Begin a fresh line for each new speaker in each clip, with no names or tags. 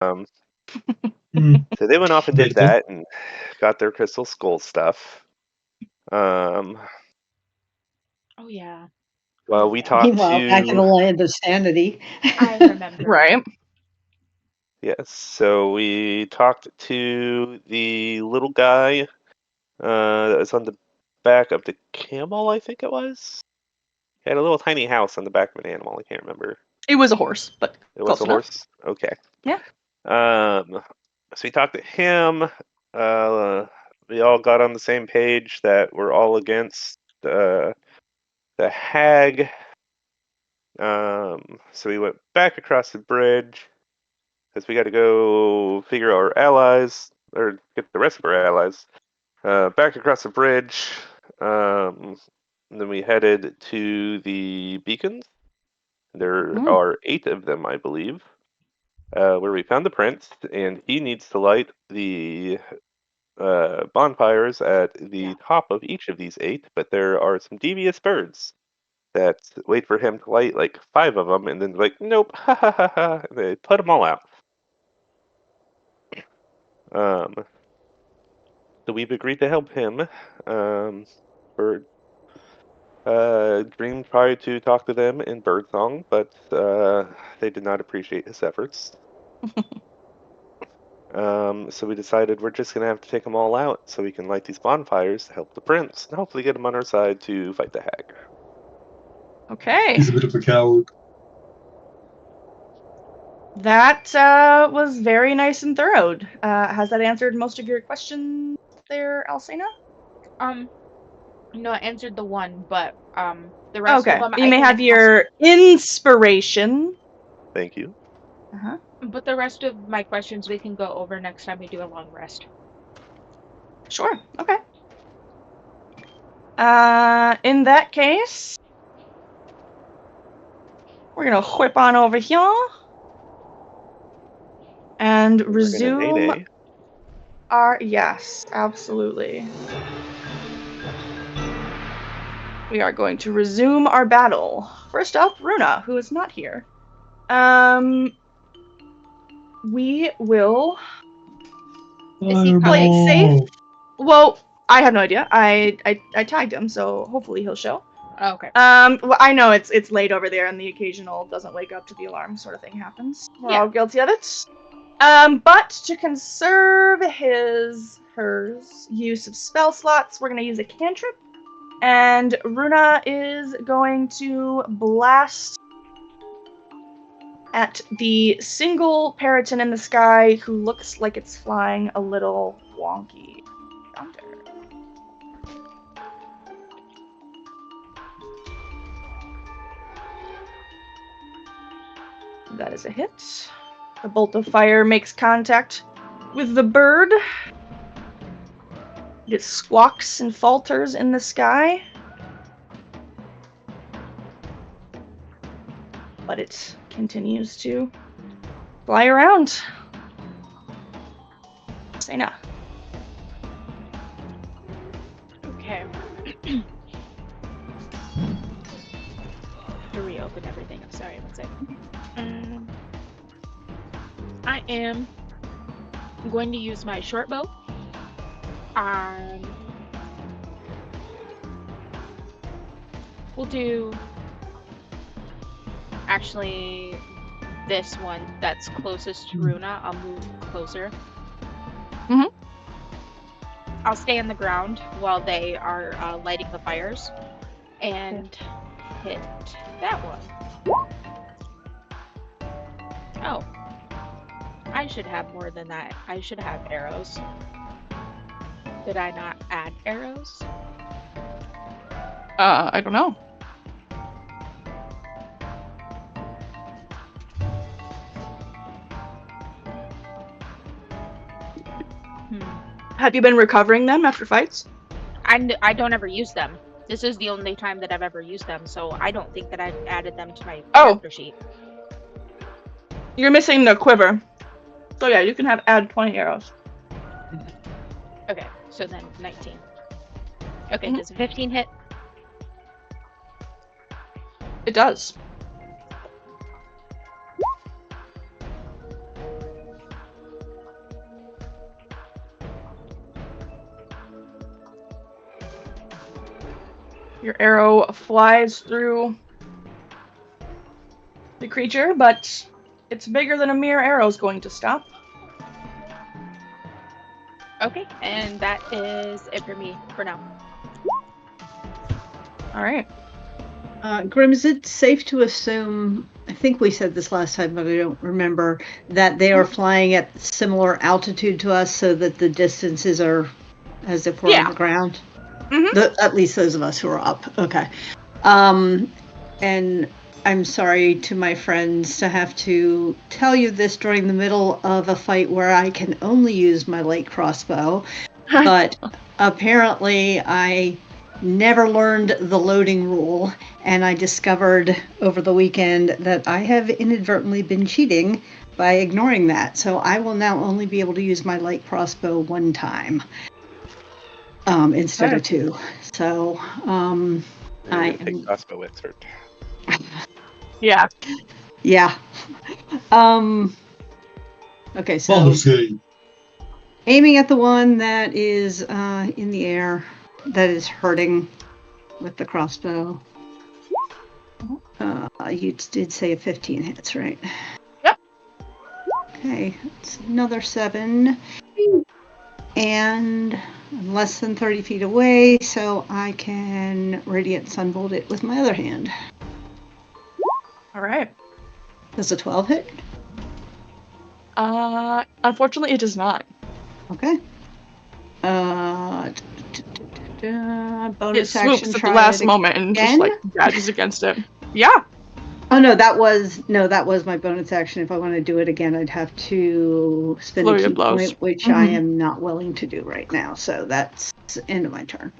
Um,
Hmm.
so they went off and did that and got their crystal skull stuff.
Oh yeah.
Well, we talked
Meanwhile, back in the
to
land of sanity.
I remember.
Right.
yes. So we talked to the little guy that was on the back of the camel. I think it was. He had a little tiny house on the back of an animal. I can't remember.
It was a horse, but
It was
close
a
enough.
horse. Okay.
Yeah.
So we talked to him. We all got on the same page that we're all against the hag. So we went back across the bridge because we got to go figure out our allies or get the rest of our allies. Back across the bridge. And then we headed to the beacons. There are 8 of them, I believe. Where we found the prince, and he needs to light the bonfires at the top of each of these 8, but there are some devious birds that wait for him to light like 5 of them, and then like, nope, ha ha ha ha, and they put them all out. So we've agreed to help him. Bird Dream tried to talk to them in birdsong, but they did not appreciate his efforts. So we decided we're just gonna have to take them all out so we can light these bonfires to help the prince and hopefully get him on our side to fight the hag.
Okay.
He's a bit of a coward.
That was very nice and thorough. Has that answered most of your questions there, Alcina?
No, I answered the one, but the rest
Okay.
of them
You may
I
have
can
your inspiration.
Thank you.
Uh-huh.
But the rest of my questions we can go over next time we do a long rest.
Sure. Okay. In that case, we're gonna whip on over here and resume
nay-nay.
our yes, absolutely. We are going to resume our battle. First up, Runa, who is not here. We will
Is he
play it
coming?
safe. Well, I have no idea. I tagged him, so hopefully he'll show.
Oh, okay.
Well, I know it's late over there, and the occasional doesn't wake up to the alarm sort of thing happens. We're all guilty of it. But to conserve her use of spell slots, we're gonna use a cantrip, and Runa is going to blast at the single Periton in the sky who looks like it's flying a little wonky. Thunder. That is a hit. The bolt of fire makes contact with the bird. It squawks and falters in the sky. But it continues to fly around. Sena.
Okay. To reopen everything. I'm sorry, one second. I am going to use my short bow. We'll do actually this one that's closest to Runa. I'll move closer. I'll stay on the ground while they are lighting the fires and hit that one. Oh, I should have more than that. I should have arrows. Did I not add arrows?
I don't know. Have you been recovering them after fights?
I don't ever use them. This is the only time that I've ever used them, so I don't think that I've added them to my character sheet.
You're missing the quiver. So yeah, you can add 20 arrows.
Okay, so then 19. Okay, does a 15 hit?
It does. arrow flies through the creature, but it's bigger than a mere arrow is going to stop.
Okay, and that is it for me for now.
All right.
Grim, is it safe to assume, I think we said this last time, but I don't remember, that they are flying at similar altitude to us so that the distances are as if we're on the ground?
Mm-hmm.
At least those of us who are up. Okay. And I'm sorry to my friends to have to tell you this during the middle of a fight where I can only use my light crossbow, but apparently I never learned the loading rule, and I discovered over the weekend that I have inadvertently been cheating by ignoring that. So I will now only be able to use my light crossbow one time instead of two. So I am
crossbow expert.
Yeah.
Yeah. Okay, so aiming at the one that is in the air, that is hurting with the crossbow. You did say a 15 hits, right?
Yep.
Okay, it's another 7. And I'm less than 30 feet away, so I can Radiant Sunbolt it with my other hand.
All right.
Does a 12 hit?
Unfortunately, it does not.
Okay. Bonus
It swoops
action.
at the last moment and just like dodges against it. Yeah.
Oh no, that was my bonus action. If I want to do it again, I'd have to spend a key point, which I am not willing to do right now. So that's the end of my turn.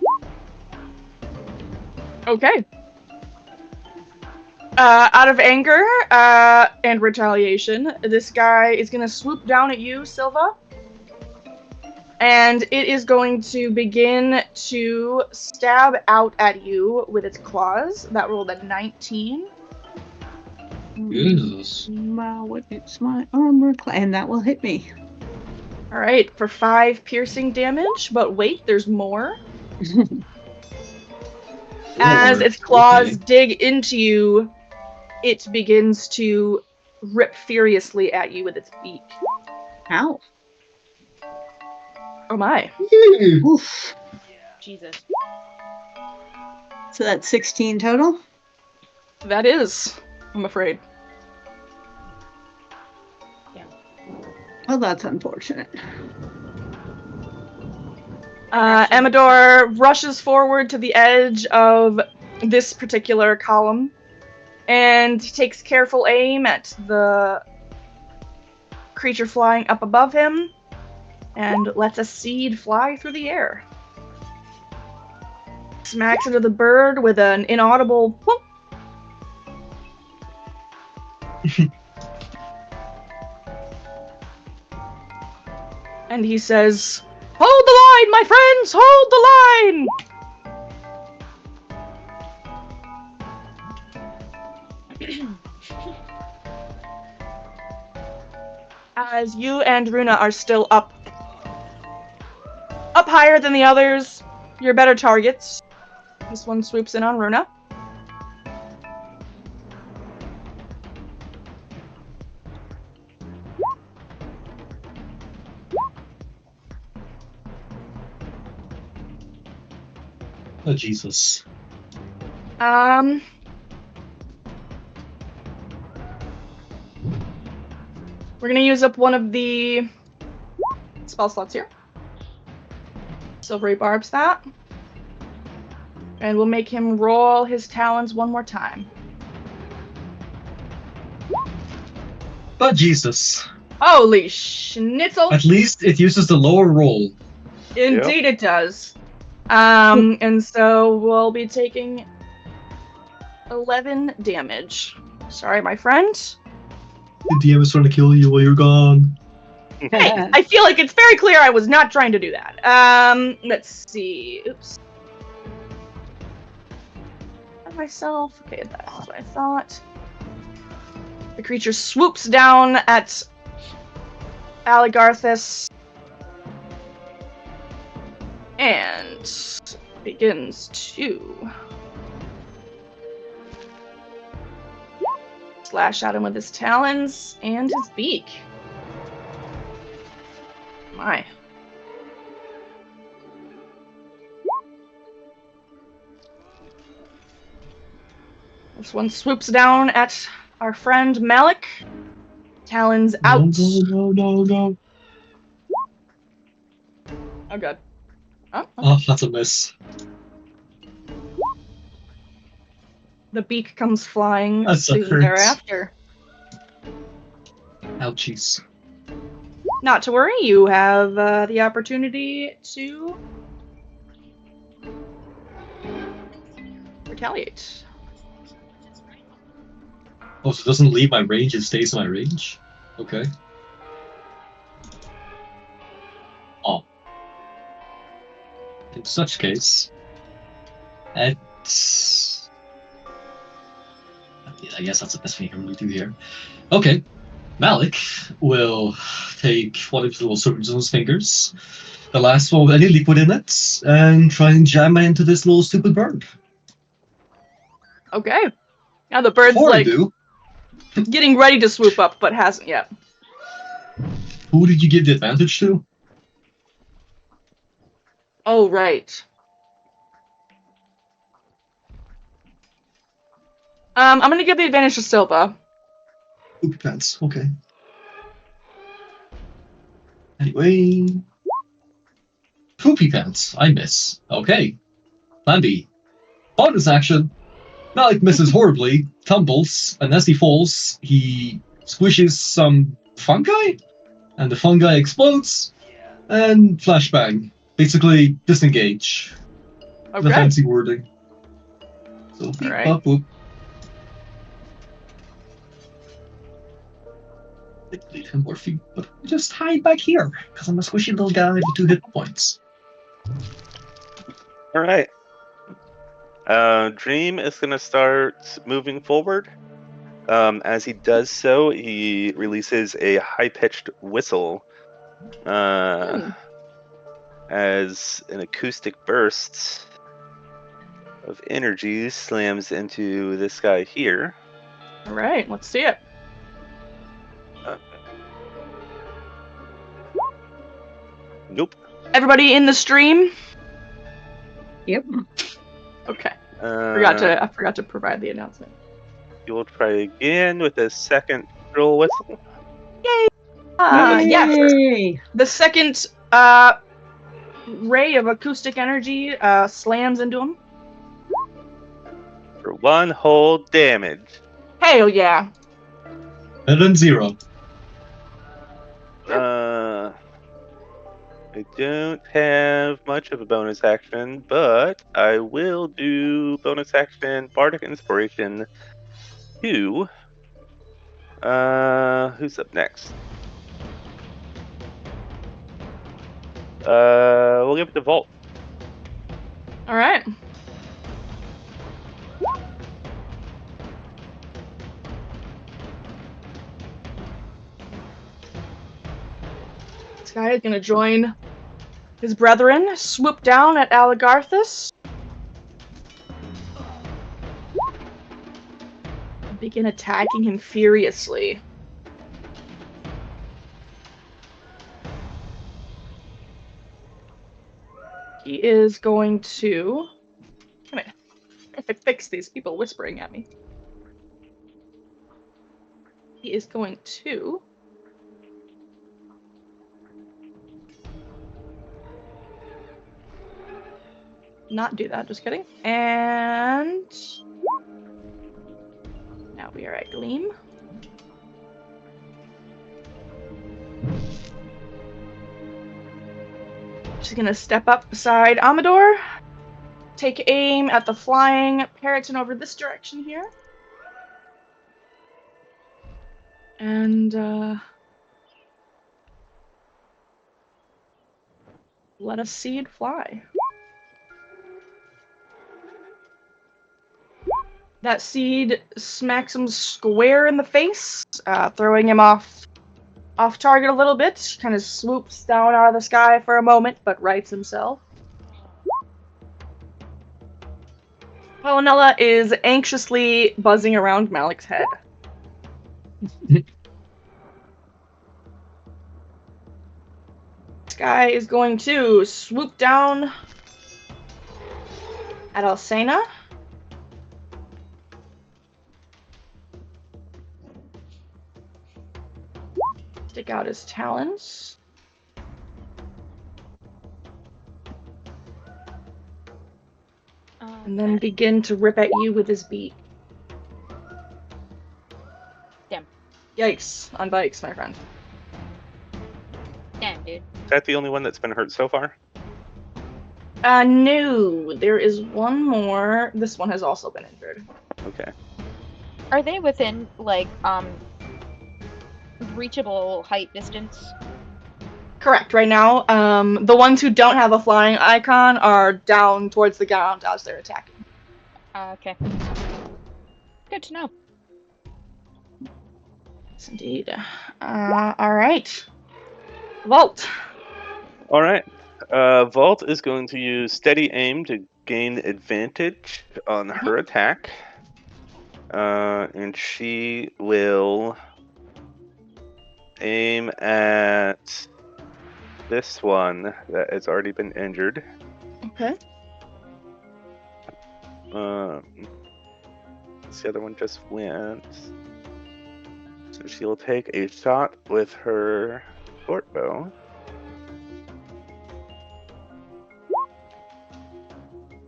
Okay. Out of anger and retaliation, this guy is going to swoop down at you, Silva. And it is going to begin to stab out at you with its claws. That rolled a 19.
Jesus.
Wow, it's my armor class, and that will hit me.
All right, for 5 piercing damage. But wait, there's more. As its claws dig into you, it begins to rip furiously at you with its beak.
Ow.
Oh my.
Oof.
Jesus.
So that's 16 total?
That is, I'm afraid.
Yeah.
Oh, that's unfortunate.
Amador rushes forward to the edge of this particular column and takes careful aim at the creature flying up above him and lets a seed fly through the air. Smacks into the bird with an inaudible whoop. And he says, "Hold the line, my friends! Hold the line!" As you and Runa are still up higher than the others, you're better targets. This one swoops in on Runa.
Oh, Jesus.
We're gonna use up one of the spell slots here. Silvery Barbs that. And we'll make him roll his talons one more time.
Oh, Jesus.
Holy schnitzel!
At least it uses the lower roll.
Indeed it does. And so we'll be taking 11 damage. Sorry, my friend.
The DM is trying to kill you while you're gone.
Hey, I feel like it's very clear I was not trying to do that. Let's see. Oops. Myself. Okay, that's what I thought. The creature swoops down at Aligarthus and begins to slash at him with his talons and his beak. My. This one swoops down at our friend Malik. Talons out.
No.
Oh god. Oh,
Oh, that's a miss.
the beak comes flying
That
soon
hurts.
thereafter.
Ouchies.
Not to worry, you have the opportunity to retaliate.
Oh, so it doesn't leave my range, it stays in my range? Okay. Oh. In such case, I guess that's the best thing I can really do here. Okay. Malik will take one of his little swords on his fingers, the last one with any liquid in it, and try and jam it into this little stupid bird.
Okay. Now the bird's
Before I
like
do,
getting ready to swoop up, but hasn't yet.
who did you give the advantage to?
Oh, right. I'm gonna give the advantage to Silva.
Poopy pants, okay. Anyway... Poopy pants, I miss. Okay. Plan B. Bonus action. Malik misses horribly, tumbles, and as he falls, he squishes some fungi, and the fungi explodes, and flashbang. Basically, disengage. The
Okay.
fancy wording. So, beep,
Alright.
bop, boop. Leave him more feet, but just hide back here, because I'm a squishy little guy with 2 hit points.
All right. Dream is going to start moving forward. As he does so, he releases a high-pitched whistle as an acoustic burst of energy slams into this guy here.
Alright, let's see it.
Nope.
Everybody in the stream?
Yep.
Okay.
Uh,
I forgot to provide the announcement.
You will try again with a second drill whistle.
Yes.
Yay!
The second ray of acoustic energy slams into him.
For 1 whole damage.
Hell yeah.
Better than 0.
I don't have much of a bonus action, but I will do bonus action Bardic Inspiration 2. Who's up next? We'll give it to Volt.
Alright. This guy is gonna join his brethren, swoop down at Aligarthus, and begin attacking him furiously. He is going to... Come here. If I fix these people whispering at me. He is going to... not do that, just kidding. And... now we are at Gleam. She's gonna step up beside Amador, take aim at the flying Periton over this direction here. And, let a seed fly. That seed smacks him square in the face, throwing him off target a little bit. Kind of swoops down out of the sky for a moment, but rights himself. Palanella is anxiously buzzing around Malik's head. This guy is going to swoop down at Alcena. Stick out his talons. And then begin to rip at you with his beak.
Damn.
Yikes. On bikes, my friend.
Damn, dude.
Is that the only one that's been hurt so far?
No. There is one more. This one has also been injured.
Okay.
Are they within, like, reachable height distance?
Correct. Right now, the ones who don't have a flying icon are down towards the ground as they're attacking.
Okay. Good to know.
Yes, indeed. All right. Vault.
All right. Vault is going to use steady aim to gain advantage on her attack. And she will aim at this one that has already been injured.
Okay.
The other one just went. So she'll take a shot with her short bow.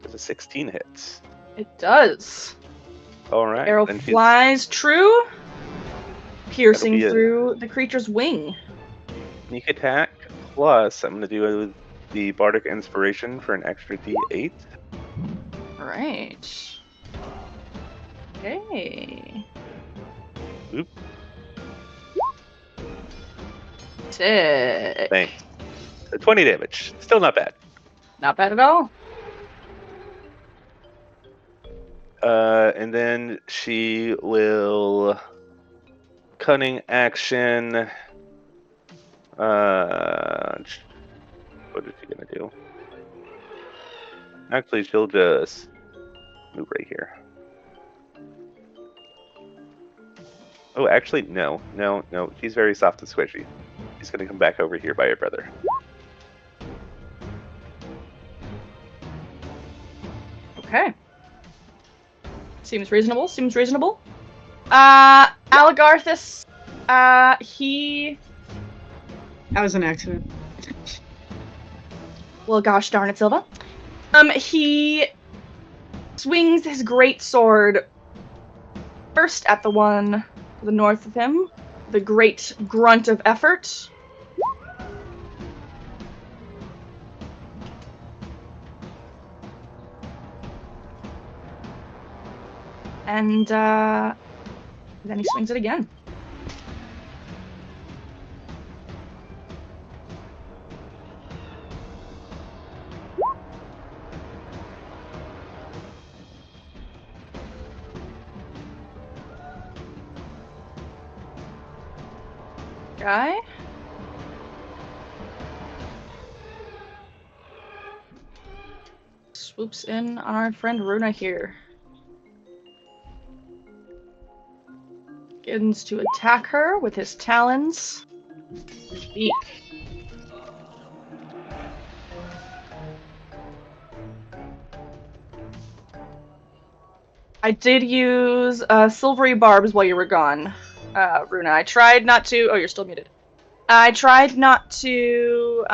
Does a 16 hits?
It does.
All right.
Arrow
then she's-
flies true, piercing
That'll be
through the creature's wing.
Sneak attack plus I'm going to do the Bardic Inspiration for an extra D8.
All right. Okay.
Oop.
Sick.
Thanks. So 20 damage. Still not bad.
Not bad at all.
And then she will cunning action. What is she gonna do? Actually, she'll just move right here. Oh, actually, no. She's very soft and squishy. She's gonna come back over here by her brother.
Okay. Seems reasonable. Aligarthus, he...
That was an accident.
Well, gosh darn it, Silva. He swings his great sword first at the one to the north of him, the great grunt of effort. And then he swings it again. Guy. Swoops in on our friend Runa here. Begins to attack her with his talons. His beak. I did use silvery barbs while you were gone, Runa. I tried not to. Oh, you're still muted. I tried not to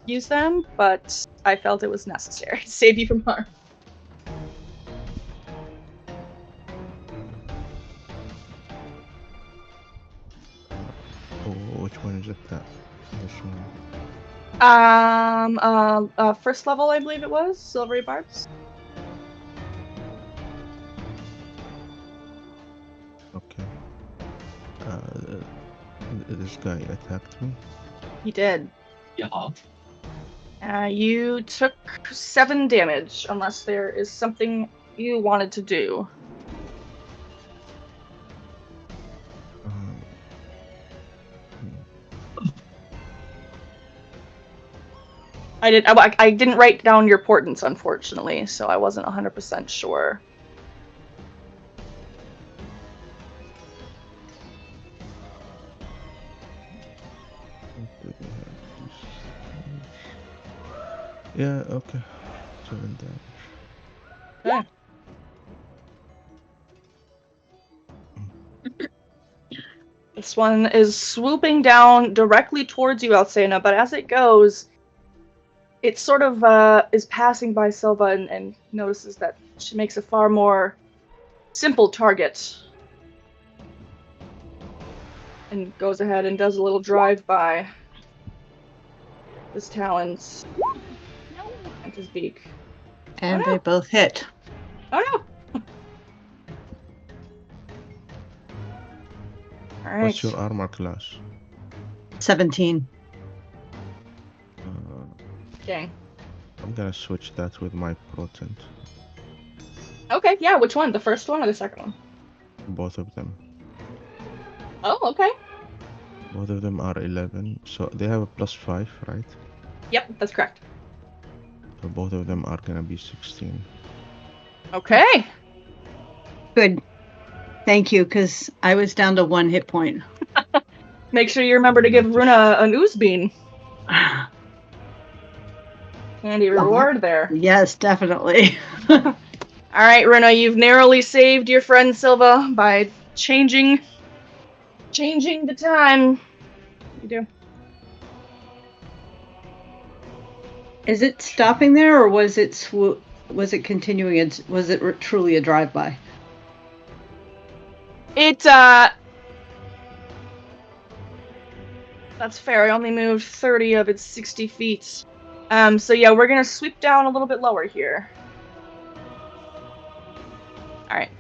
use them, but I felt it was necessary to save you from harm.
Oh, which one is it? This one.
First level, I believe it was. Silvery barbs.
Okay. This guy attacked me.
He did.
Yeah.
You took 7 damage, unless there is something you wanted to do. I didn't write down your portents, unfortunately, so I wasn't 100% sure.
Yeah, okay. 7 damage.
Okay. This one is swooping down directly towards you, Alcena, but as it goes, it sort of is passing by Silva and notices that she makes a far more simple target. And goes ahead and does a little drive-by. His talons. And his beak.
And
Oh, no.
they both hit.
Oh no! Alright.
What's your armor class?
17.
Dang.
I'm gonna switch that with my potent.
Okay, yeah, which one? The first one or the second one?
Both of them.
Oh, okay.
Both of them are 11, so they have a +5, right?
Yep, that's correct.
So both of them are gonna be 16.
Okay.
Good. Thank you, because I was down to 1 hit point.
Make sure you remember to give Runa an ooze bean. Handy reward there.
Yes, definitely.
Alright, Runa, you've narrowly saved your friend Silva by changing the time. You do.
Is it stopping there, or was it was it continuing? Was it truly a drive-by?
That's fair. I only moved 30 of its 60 feet. So yeah, we're gonna sweep down a little bit lower here. Alright.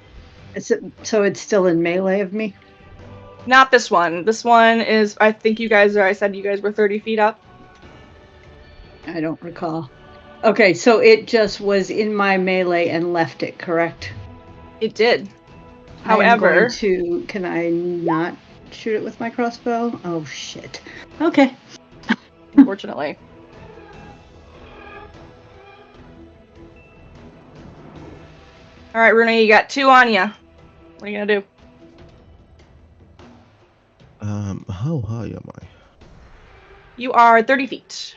So it's still in melee of me?
Not this one. This one is, I think I said you guys were 30 feet up.
I don't recall. Okay, so it just was in my melee and left it, correct?
It did. However,
can I not shoot it with my crossbow? Oh shit. Okay.
Unfortunately. Alright, Runa, you got 2 on ya. What are you gonna do?
How high am I?
You are 30 feet.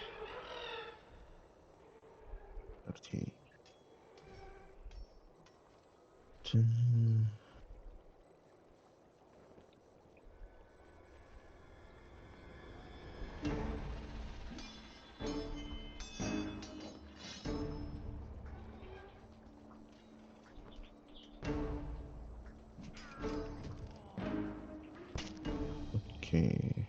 30. 10. Okay.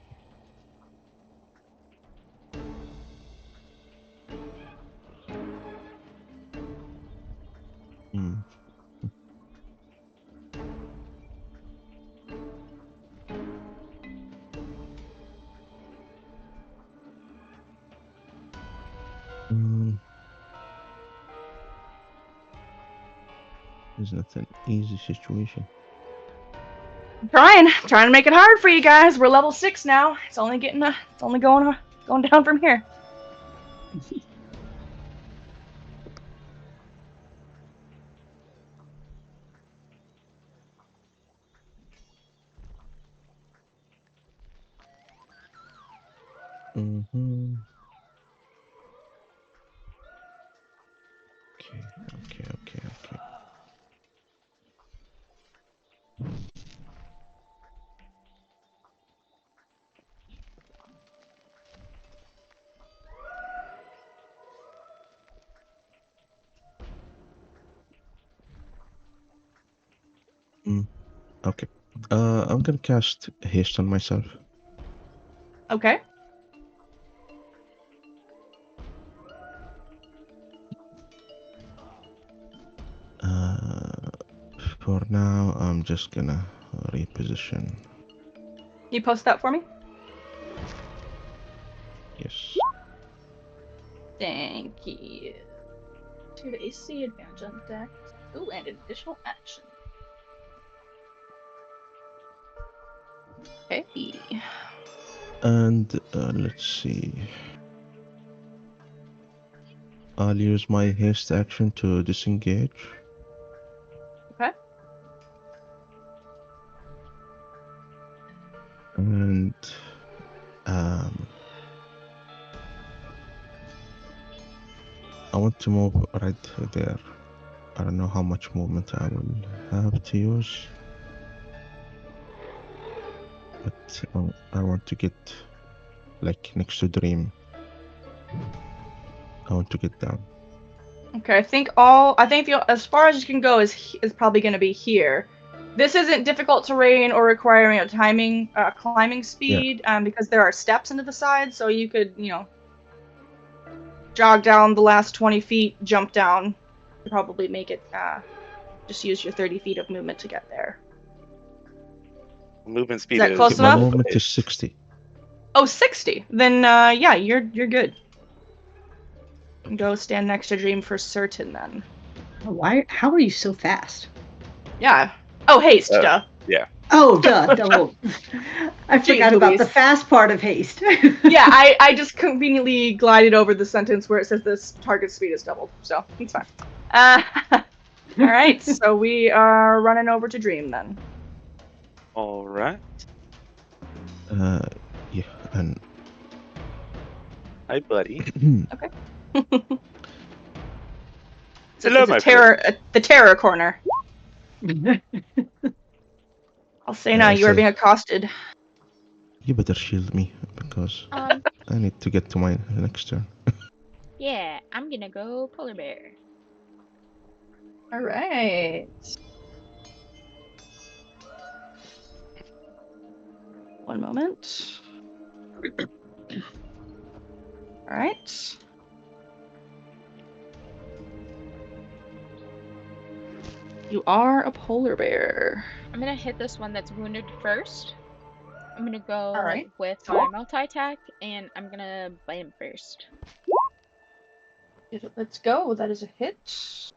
It's not an easy situation.
Trying to make it hard for you guys. We're level 6 now. It's only going down from here.
Okay. Okay. I'm gonna cast haste on myself.
Okay.
For now, I'm just gonna reposition.
You post that for me?
Yes.
Thank you. 2 to AC, advantage on deck. Ooh, and an additional action. Okay.
And let's see. I'll use my haste action to disengage.
Okay.
And want to move right there. I don't know how much movement I will have to use. But I want to get like next to Dream. I want to get down.
Okay, I think as far as you can go is probably going to be here. This isn't difficult terrain or requiring a climbing speed, because there are steps into the side, so you could, jog down the last 20 feet, jump down, probably make it, just use your 30 feet of movement to get there.
Movement speed
Is that close
My
enough?
movement is 60.
Oh, 60. Then, yeah, you're good. Go stand next to Dream for certain, then.
How are you so fast?
Yeah. Oh, haste, duh.
Yeah.
Oh, duh. Double. I forgot about the fast part of haste.
Yeah, I just conveniently glided over the sentence where it says this target speed is doubled, so it's fine. Alright, so we are running over to Dream, then.
Alright.
Yeah, and...
Hi, buddy.
Okay. So
Hello,
it's the terror corner. I'll say now, you are being accosted.
You better shield me, because
Um,
I need to get to my next turn.
yeah, I'm gonna go polar bear.
Alright. One moment. Alright. You are a polar bear.
I'm gonna hit this one that's wounded first. I'm gonna go with my multi-attack, and I'm gonna bite him first.
Let's go. That is a hit.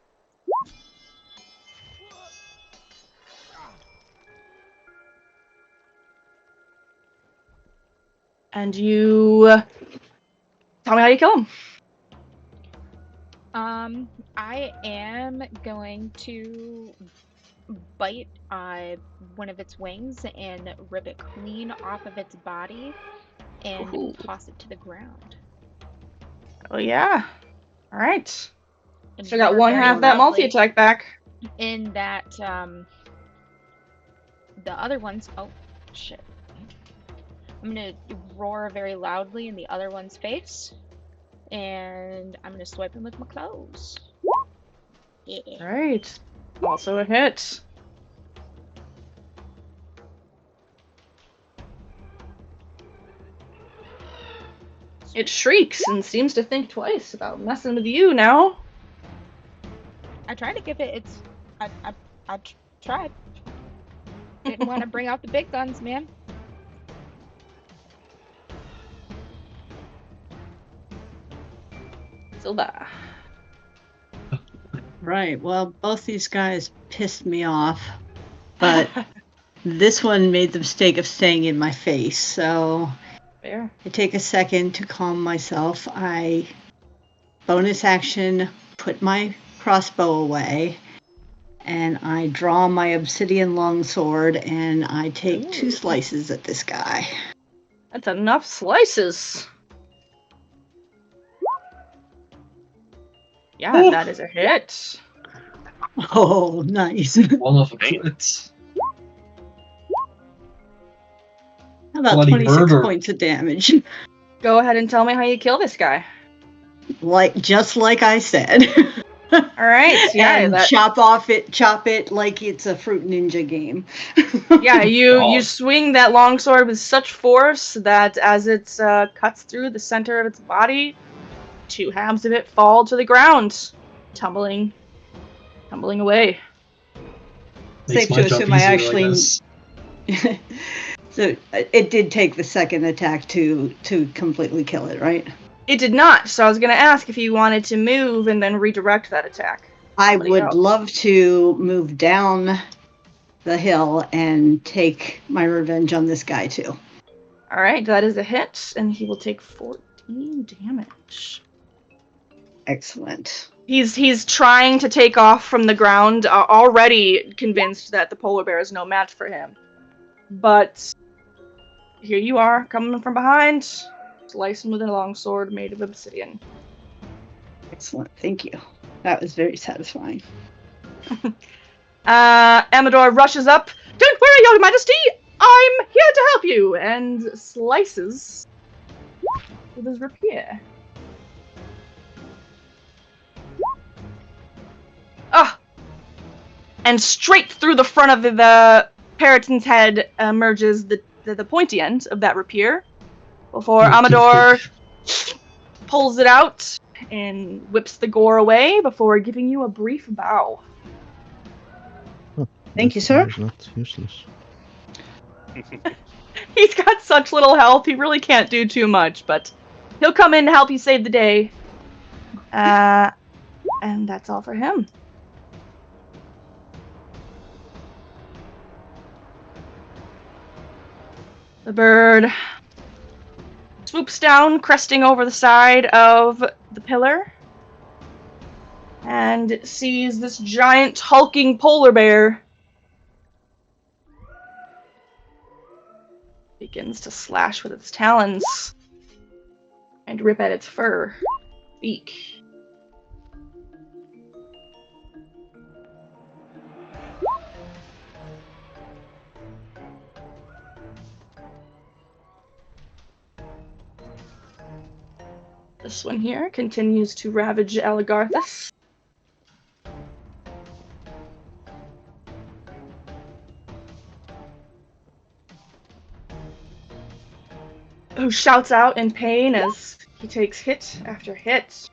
And you... Tell me how you kill him.
I am going to bite one of its wings and rip it clean off of its body and toss it to the ground.
Oh yeah. Alright. So I got one half that multi-attack back.
In that, the other one's... Oh, shit. I'm gonna roar very loudly in the other one's face. And I'm gonna swipe him with my claws. Yeah.
Alright. Also a hit. It shrieks and seems to think twice about messing with you now.
I tried to give it its... I tried. Didn't want to bring out the big guns, man.
Silva.
Right, well, both these guys pissed me off, but this one made the mistake of staying in my face, so
Fair.
I take a second to calm myself. I bonus action, put my crossbow away, and I draw my obsidian longsword, and I take 2 slices at this guy.
That's enough slices. Yeah, that is a hit.
Oh, nice.
One of a crit.
How about
Bloody
26
murder.
points of damage?
Go ahead and tell me how you kill this guy.
Just like I said.
Alright, yeah.
And chop it like it's a Fruit Ninja game.
Yeah, you swing that longsword with such force that as it cuts through the center of its body, 2 halves of it fall to the ground, tumbling away.
Safe to assume I actually... So it did take the second attack to completely kill it, right?
It did not, so I was going to ask if you wanted to move and then redirect that attack.
I would love to move down the hill and take my revenge on this guy, too.
Alright, that is a hit, and he will take 14 damage.
Excellent.
He's trying to take off from the ground, already convinced that the polar bear is no match for him. But here you are, coming from behind, slicing with a longsword made of obsidian.
Excellent. Thank you. That was very satisfying.
Amador rushes up. Don't worry, Your Majesty! I'm here to help you! And slices with his rapier. Ah! And straight through the front of the Periton's head emerges the pointy end of that rapier. Before Amador pulls it out and whips the gore away before giving you a brief bow.
Thank you, sir.
It's not useless.
He's got such little health, he really can't do too much, but he'll come in to help you save the day. And that's all for him. The bird swoops down, cresting over the side of the pillar, and sees this giant hulking polar bear. Begins to slash with its talons and rip at its fur, beak. This one here continues to ravage Aligarthus. Who shouts out in pain as he takes hit after hit.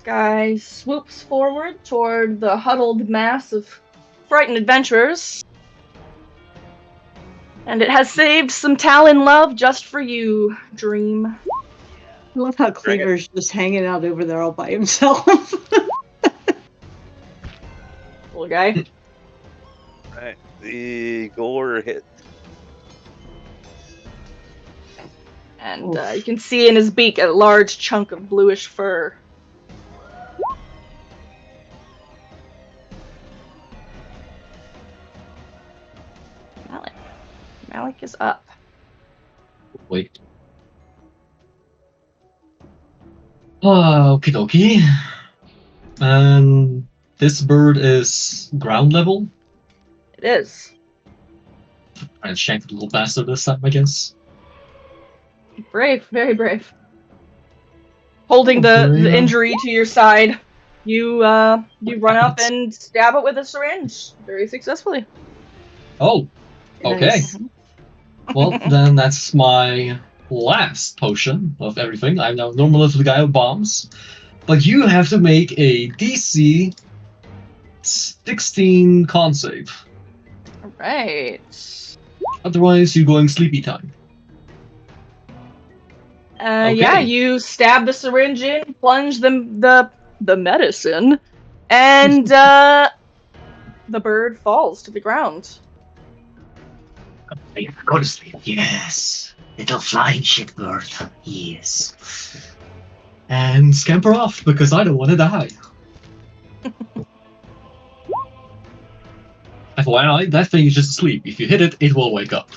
Guy swoops forward toward the huddled mass of frightened adventurers. And it has saved some Talon love just for you, Dream.
I love how Cleaver's just hanging out over there all by himself.
Little guy.
Right. The gore hit.
And you can see in his beak a large chunk of bluish fur. Malik is up.
Wait. Okie dokie. And this bird is ground level?
It is.
And shanked a little bastard this time, I guess.
Brave, very brave. Holding the injury to your side, you run up and stab it with a syringe very successfully.
Oh, okay.
Nice.
Well, then that's my last potion of everything. I'm now normal little guy with bombs. But you have to make a DC 16 con save.
Alright.
Otherwise, you're going sleepy time. Okay.
Yeah, you stab the syringe in, plunge the medicine, and the bird falls to the ground.
Go to sleep. Yes. Little flying shit bird. Yes.
And scamper off, because I don't want to die. FYI, that thing is just asleep. If you hit it, it will wake up.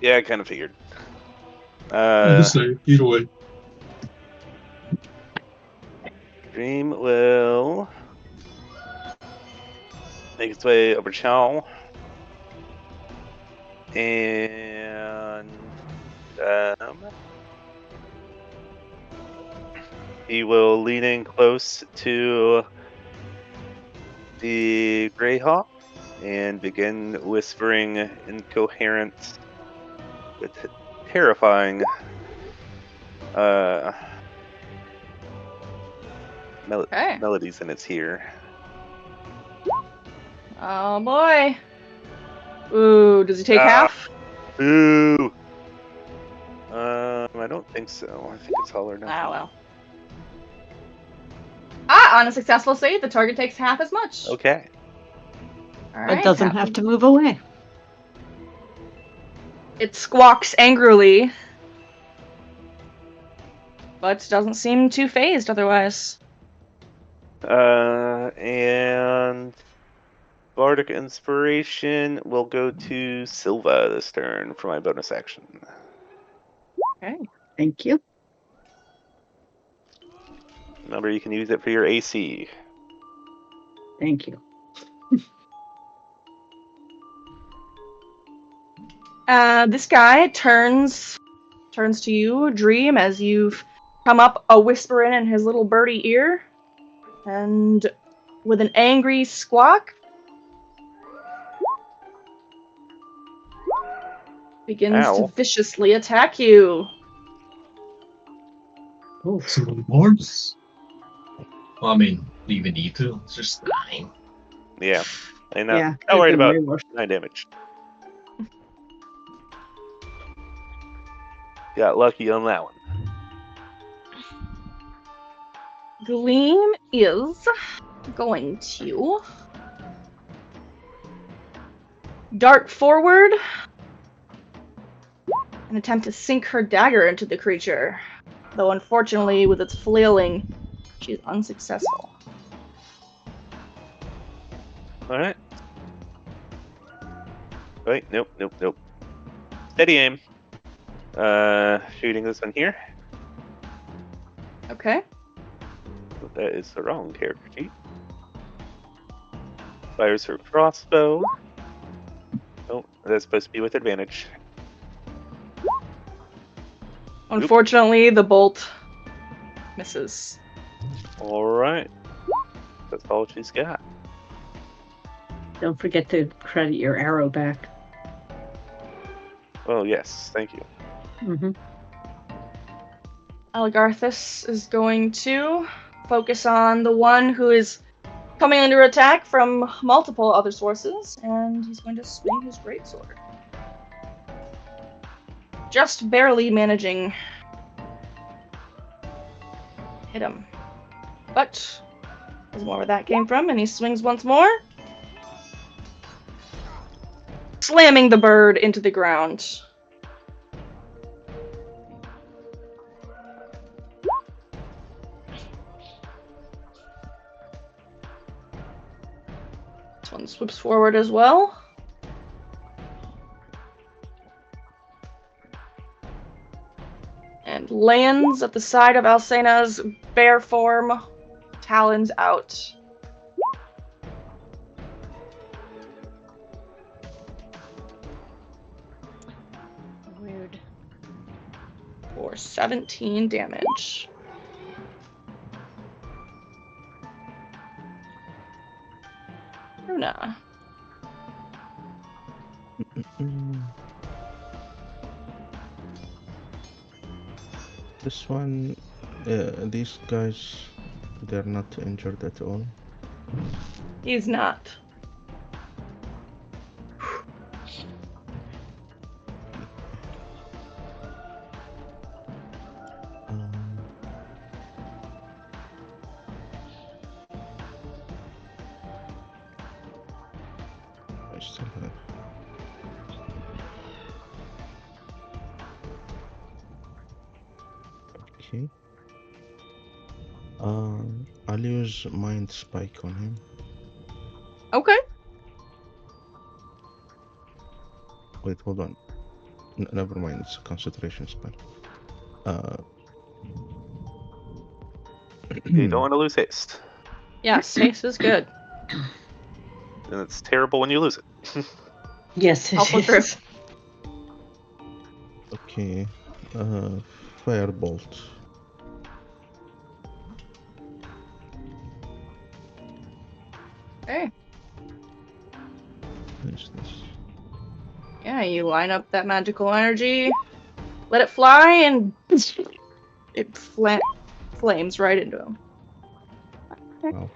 Yeah, I kind of figured.
Either way.
Dream will make its way over Chow. And he will lean in close to the Greyhawk and begin whispering incoherent but terrifying melodies in its ear.
Oh boy. Ooh, does he take half?
Ooh. I don't think so. I think it's all or nothing.
Ah, well. On a successful save, the target takes half as much.
Okay.
Alright,
It doesn't have to move away.
It squawks angrily, but doesn't seem too phased otherwise.
And Bardic Inspiration will go to Silva this turn for my bonus action.
Okay.
Thank you.
Remember, you can use it for your AC.
Thank you.
This guy turns to you, Dream, as you've come up a whispering in his little birdie ear, and with an angry squawk, begins to viciously attack you.
Oof.
Some boards. Well, I mean, we even need to. It's just 9.
Yeah. I'm
Yeah,
not worried
could've been
about
way worse.
9 damage. Got lucky on that one.
Gleam is going to dart forward and attempt to sink her dagger into the creature. Though unfortunately, with its flailing, she is unsuccessful.
Alright. Wait, nope. Steady aim. Shooting this one here.
Okay.
That is the wrong character sheet. Fires her crossbow. Oh, that's supposed to be with advantage.
Unfortunately, the bolt misses.
Alright. That's all she's got.
Don't forget to credit your arrow back.
Oh, yes. Thank you.
Mm-hmm.
Algarthus is going to focus on the one who is coming under attack from multiple other sources, and he's going to swing his greatsword. Just barely managing to hit him. But there's more where that came from, and he swings once more, slamming the bird into the ground. This one swoops forward as well. And lands at the side of Alcena's bare form, talons out.
Rude.
For 17 damage. Runa.
This one, these guys, they're not injured at all.
He's not.
I still have. Okay. I'll use Mind Spike on him.
Okay.
Wait, hold on. Never mind, it's a concentration spell.
You don't want to lose haste.
Yes, haste is good.
And it's terrible when you lose it.
Yes, it
Also
is.
Okay. Firebolt.
Okay.
What is this?
Yeah, you line up that magical energy, let it fly, and it flames right into him.
Wow.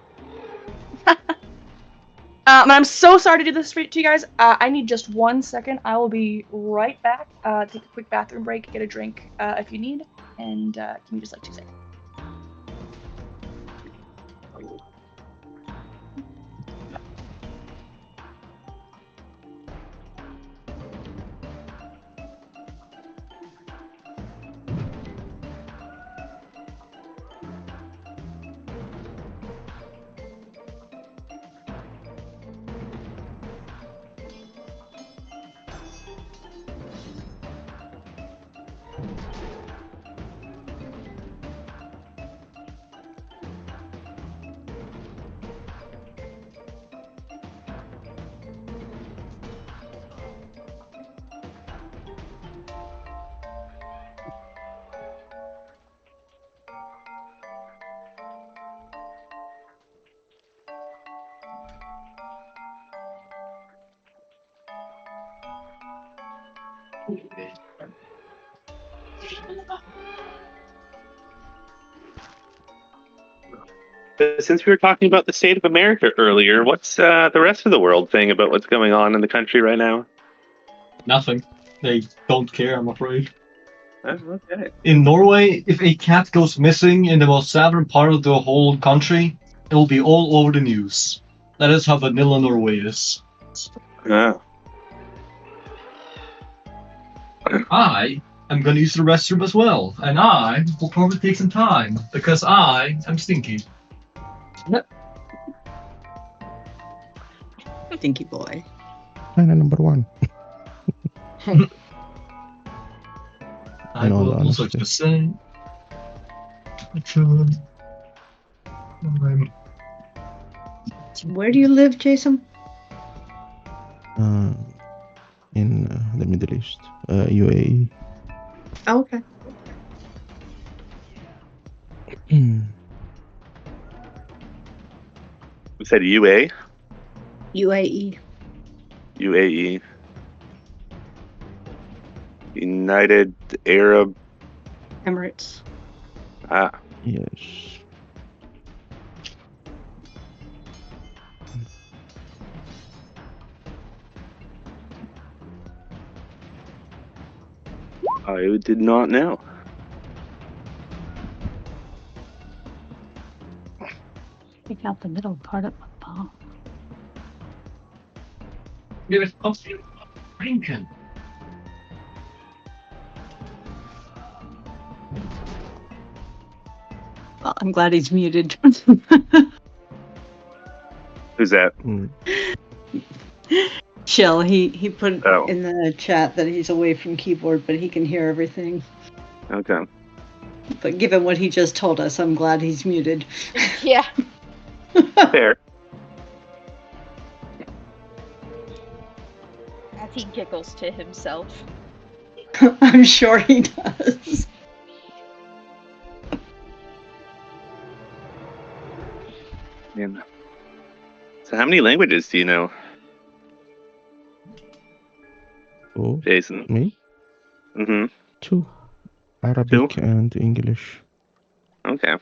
I'm so sorry to do this to you guys. I need just 1 second. I will be right back. Take a quick bathroom break, get a drink if you need, and give me just like 2 seconds.
Since we were talking about the state of America earlier, what's the rest of the world saying about what's going on in the country right now?
Nothing. They don't care, I'm afraid.
Okay.
In Norway, if a cat goes missing in the most southern part of the whole country, it will be all over the news. That is how vanilla Norway is.
Oh.
I am going to use the restroom as well, and I will probably take some time, because I am stinky.
Stinky boy.
Plan number one.
I
In all
will also
honesty.
just say...
Where do you live, Jason?
In the Middle East, UAE.
Oh, okay.
You said UA?
UAE.
UAE. United Arab.
Emirates.
Ah.
Yes.
I did not know.
Take out the middle part of my palm.
Give it up, Lincoln.
Well, I'm glad he's muted.
Who's that?
Chill. He put
Oh.
in the chat that he's away from keyboard, but he can hear everything.
Okay.
But given what he just told us, I'm glad he's muted.
Yeah.
Fair.
As he giggles to himself.
I'm sure he does.
Man. So how many languages do you know,
Oh,
Jason?
me?
Mm-hmm.
2. Arabic and English.
Okay.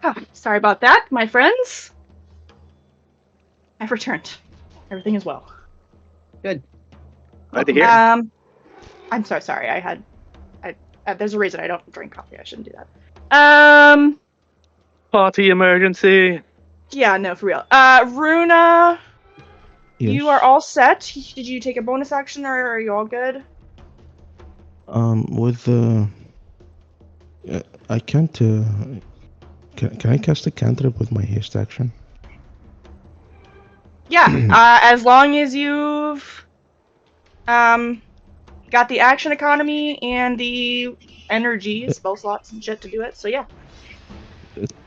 Oh, sorry about that, my friends. I've returned. Everything is well.
Good.
Glad to hear.
I'm so sorry. There's a reason I don't drink coffee. I shouldn't do that.
Party emergency.
Yeah, no, for real. Runa,
Yes.
you are all set. Did you take a bonus action, or are you all good?
With I can't. Can I cast a cantrip with my haste action?
Yeah, as long as you've got the action economy and the energy, spell slots and shit to do it. So yeah.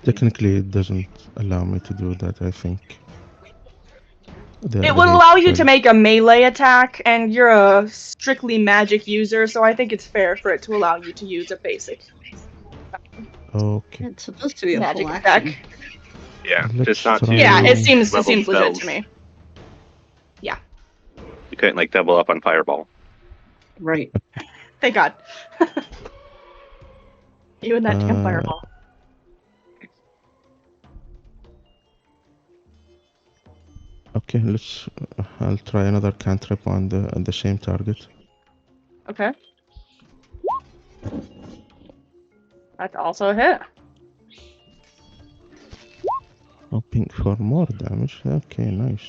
Technically, it doesn't allow me to do that. I think.
It would allow you to make a melee attack, and you're a strictly magic user, so I think it's fair for it to allow you to use a basic
Okay.
It's supposed to be a
magic
full
attack.
action.
Yeah,
Let's
just not
try-
to.
Yeah, it seems
level
legit
spells.
to me. Yeah,
You couldn't like double up on fireball.
Right.
thank God. You and that damn fireball.
Okay, let's. I'll try another cantrip on the same target.
Okay. That's also a hit.
Hoping for more damage. Okay, nice.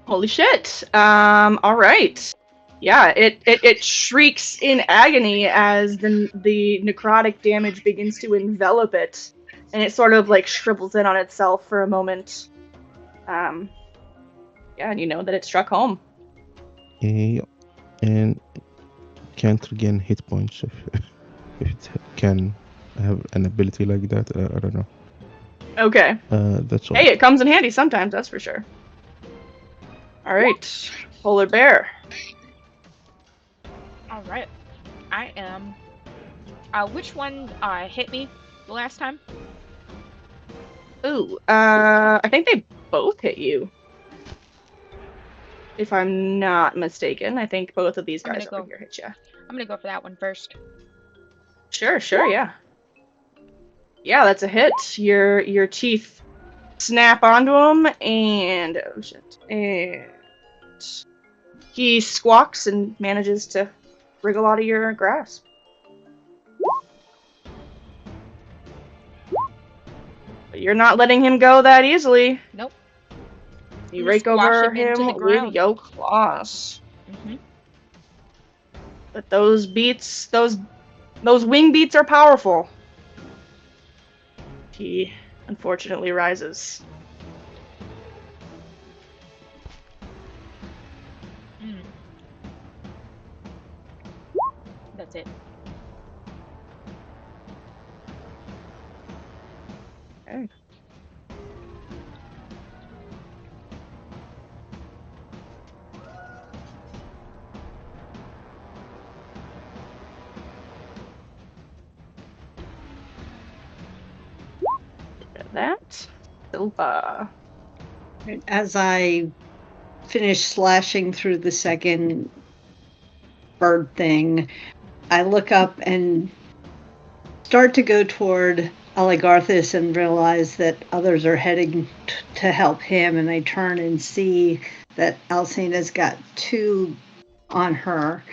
Holy shit. All right. Yeah, it shrieks in agony as the necrotic damage begins to envelop it, and it sort of like shrivels in on itself for a moment. Yeah, and you know that it struck home.
Yeah, and can't regain hit points if it can have an ability like that. I don't know.
Okay.
That's all.
Hey, it comes in handy sometimes, that's for sure. All right, polar bear.
All right. I am. Which one hit me the last time?
Ooh, I think they both hit you. if I'm not mistaken. I think both of these
I'm
guys
gonna
over
go.
here hit you.
I'm gonna go for that one first.
Sure, yeah. Yeah, that's a hit. Your teeth snap onto him, and oh shit, and he squawks and manages to wriggle out of your grasp. But you're not letting him go that easily.
Nope.
You
I'm gonna
rake
squash
over
him into
him
the
with
ground.
your claws.
Mm-hmm.
But those beats, those wing beats are powerful. He unfortunately rises.
That's it.
Okay. That. Silva.
As I finish slashing through the second bird thing, I look up and start to go toward Aligarthus and realize that others are heading to help him, and I turn and see that Alcina's got 2 on her.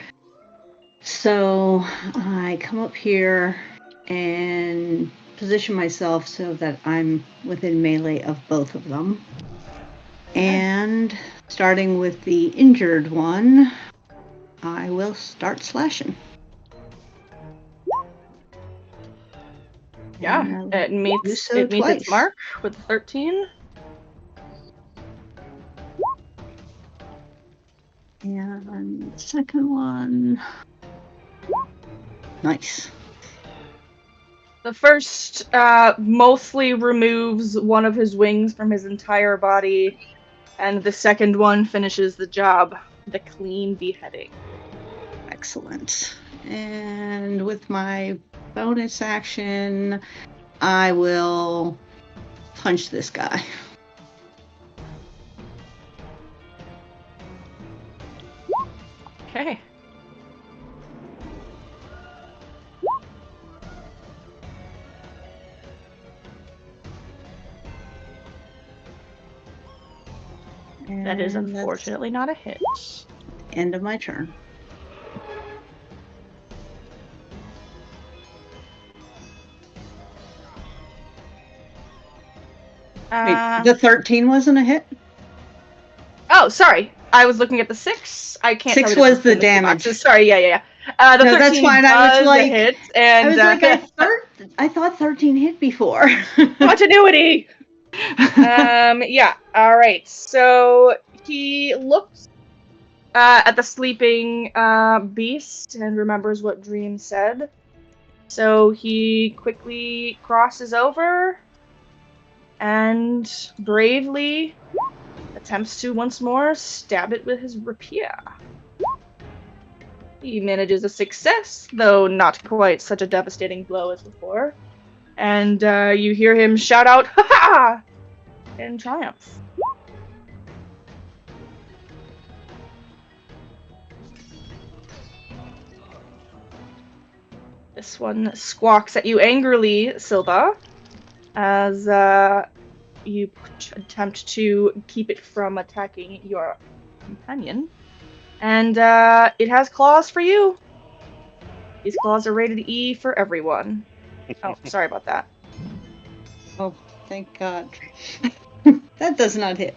So I come up here and position myself so that I'm within melee of both of them. And starting with the injured one, I will start slashing.
Yeah, it meets
twice.
its mark with 13.
And the second one. Nice.
The first mostly removes one of his wings from his entire body, and the second one finishes the job. The clean beheading.
Excellent. And with my bonus action, I will punch this guy.
Okay.
And
that is unfortunately not a hit.
End of my turn. Wait, the 13 wasn't a hit?
Oh, sorry. I was looking at the 6. I can't
6
tell
was the damage.
Sorry, yeah. The 13
that's fine.
Was
I was like,
a hit, and
I was like, I thought 13 hit before.
Continuity. Yeah. All right. So he looks at the sleeping beast and remembers what Dream said. So he quickly crosses over and bravely attempts to once more stab it with his rapier. He manages a success, though not quite such a devastating blow as before. And you hear him shout out, "Ha ha!" in triumph. This one squawks at you angrily, Silva, as you attempt to keep it from attacking your companion. And it has claws for you. These claws are rated E for everyone. Oh, sorry about that.
Oh, thank God. That does not hit.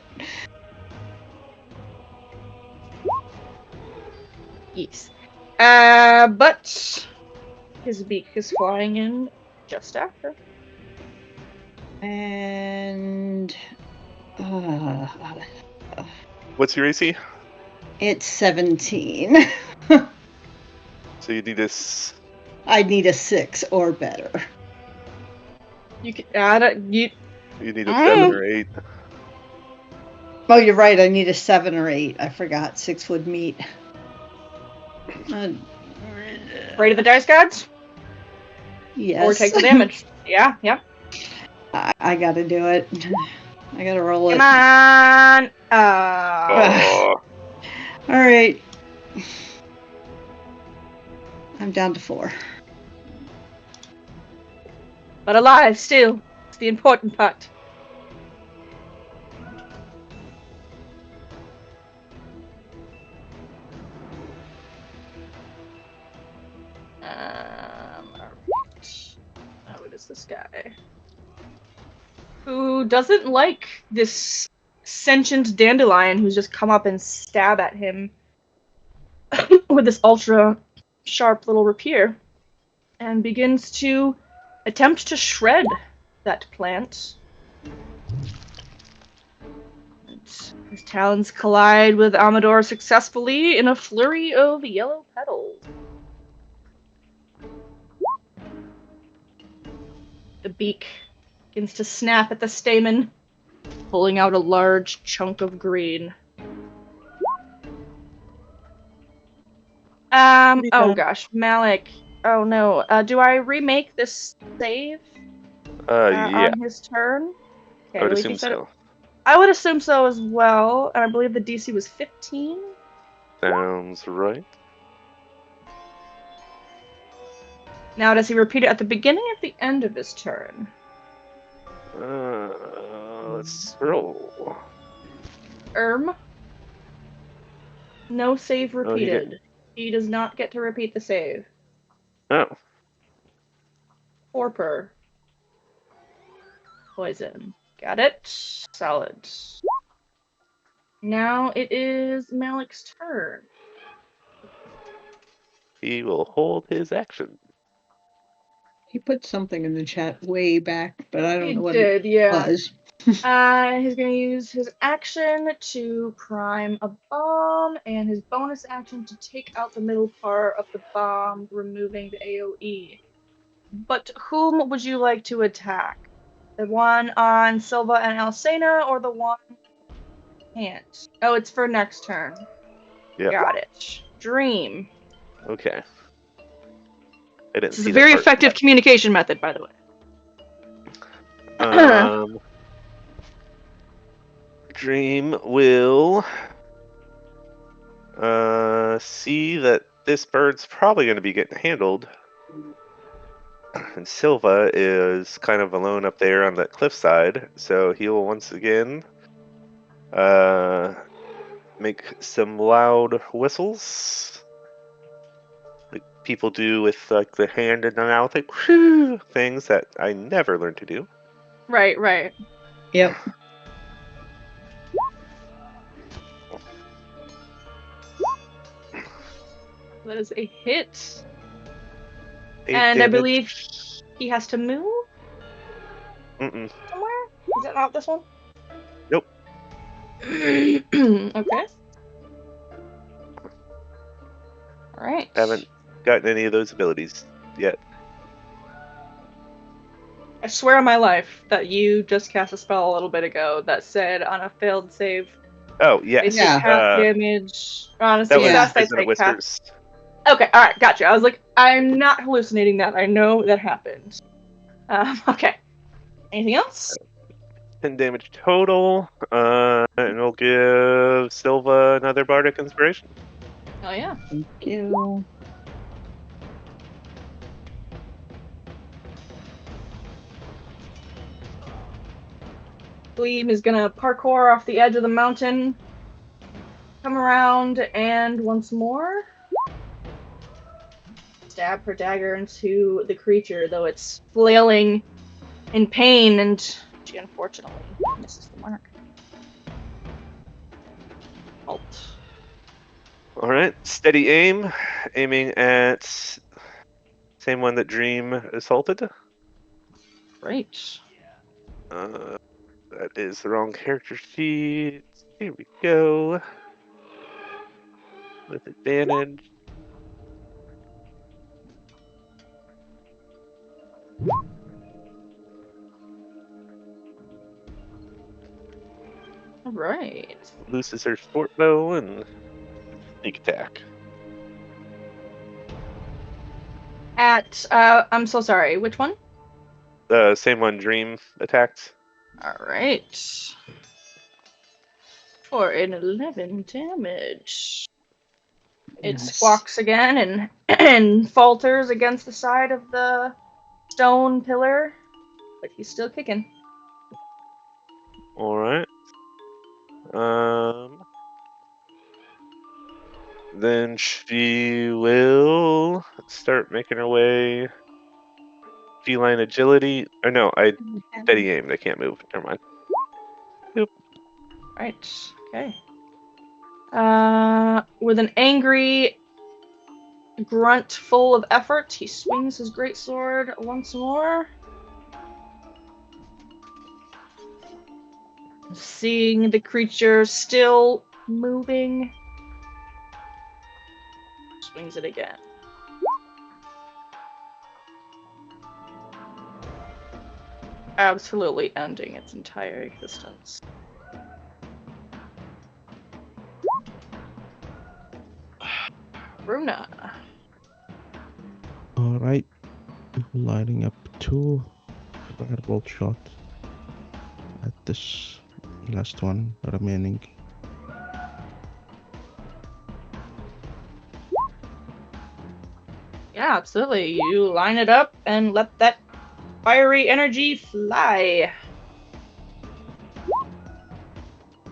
Yes. But his beak is flying in just after.
And
What's your AC?
it's 17.
So you need this.
I need a 6 or better.
You can add it.
You need a 7 or 8.
Oh, you're right. I need a 7 or 8. I forgot 6 would meet.
Rate of the dice gods?
Yes.
Or take the damage. Yeah.
I gotta do it. I gotta roll it.
Come on!
Oh.
All right. I'm down to 4.
But alive still. It's the important part. Alright. Now it is this guy. Who doesn't like this sentient dandelion who's just come up and stab at him with this ultra sharp little rapier. And begins to attempt to shred that plant. His talons collide with Amador successfully in a flurry of yellow petals. The beak begins to snap at the stamen, pulling out a large chunk of green. Oh gosh, Malik. Oh no. Do I remake this save
Yeah,
on his turn? Okay,
I would
we
assume
can set it-
so.
I would assume so as well, and I believe the DC was 15.
Sounds right.
Now, does he repeat it at the beginning or at the end of his turn?
Let's roll.
No save
Oh, he
repeated.
didn't.
He does not get to repeat the save.
Oh,
Torpor. Poison. Got it. Solid. Now it is Malik's turn.
he will hold his action.
He put something in the chat way back, but I don't
He
know what
did,
it
yeah.
was.
He's going to use his action to prime a bomb, and his bonus action to take out the middle part of the bomb, removing the AoE. But whom would you like to attack? The one on Silva and Alcena, or the one can't? Oh, it's for next turn.
Yep.
Got it. Dream.
Okay. I didn't
This is
see
a
that
very
part.
effective communication method, by the way.
Dream will see that this bird's probably going to be getting handled. And Silva is kind of alone up there on that cliffside, so he'll once again make some loud whistles, like people do with like the hand and the mouth, like whew, things that I never learned to do.
Right.
Yep.
That is a hit.
8
And
damage.
I believe he has to move
Mm-mm.
somewhere? Is that not this one?
Nope.
Okay. Alright.
Haven't gotten any of those abilities yet.
I swear on my life that you just cast a spell a little bit ago that said on a failed save,
Oh
they
yes,
take half damage. Honestly,
that was
that's
Prison
they
of
take half.
Whispers.
Okay, alright, gotcha. I was like, I'm not hallucinating that. I know that happened. Okay. Anything else?
10 damage total, and we'll give Silva another Bardic Inspiration.
Oh yeah.
Thank you.
Gleam is gonna parkour off the edge of the mountain, come around, and once more stab her dagger into the creature, though it's flailing in pain, and she unfortunately misses the mark. Halt.
All right, steady aim, aiming at same one that Dream assaulted.
Great.
That is the wrong character sheet. Here we go. With advantage.
Alright.
Looses her sport bow and sneak attack.
I'm so sorry, which one?
The same one Dream attacked.
Alright. For an 11 damage. It
Yes.
squawks again and and falters against the side of the stone pillar, but he's still kicking.
All right. Then she will start making her way. Feline agility. Or no, steady aim. They can't move. Never mind.
Right. Okay. With an angry grunt full of effort, he swings his greatsword once more. Seeing the creature still moving, swings it again. Absolutely ending its entire existence. Runa.
Alright. Lighting up 2 firebolt shot at this last one remaining.
Yeah, absolutely. You line it up and let that fiery energy fly.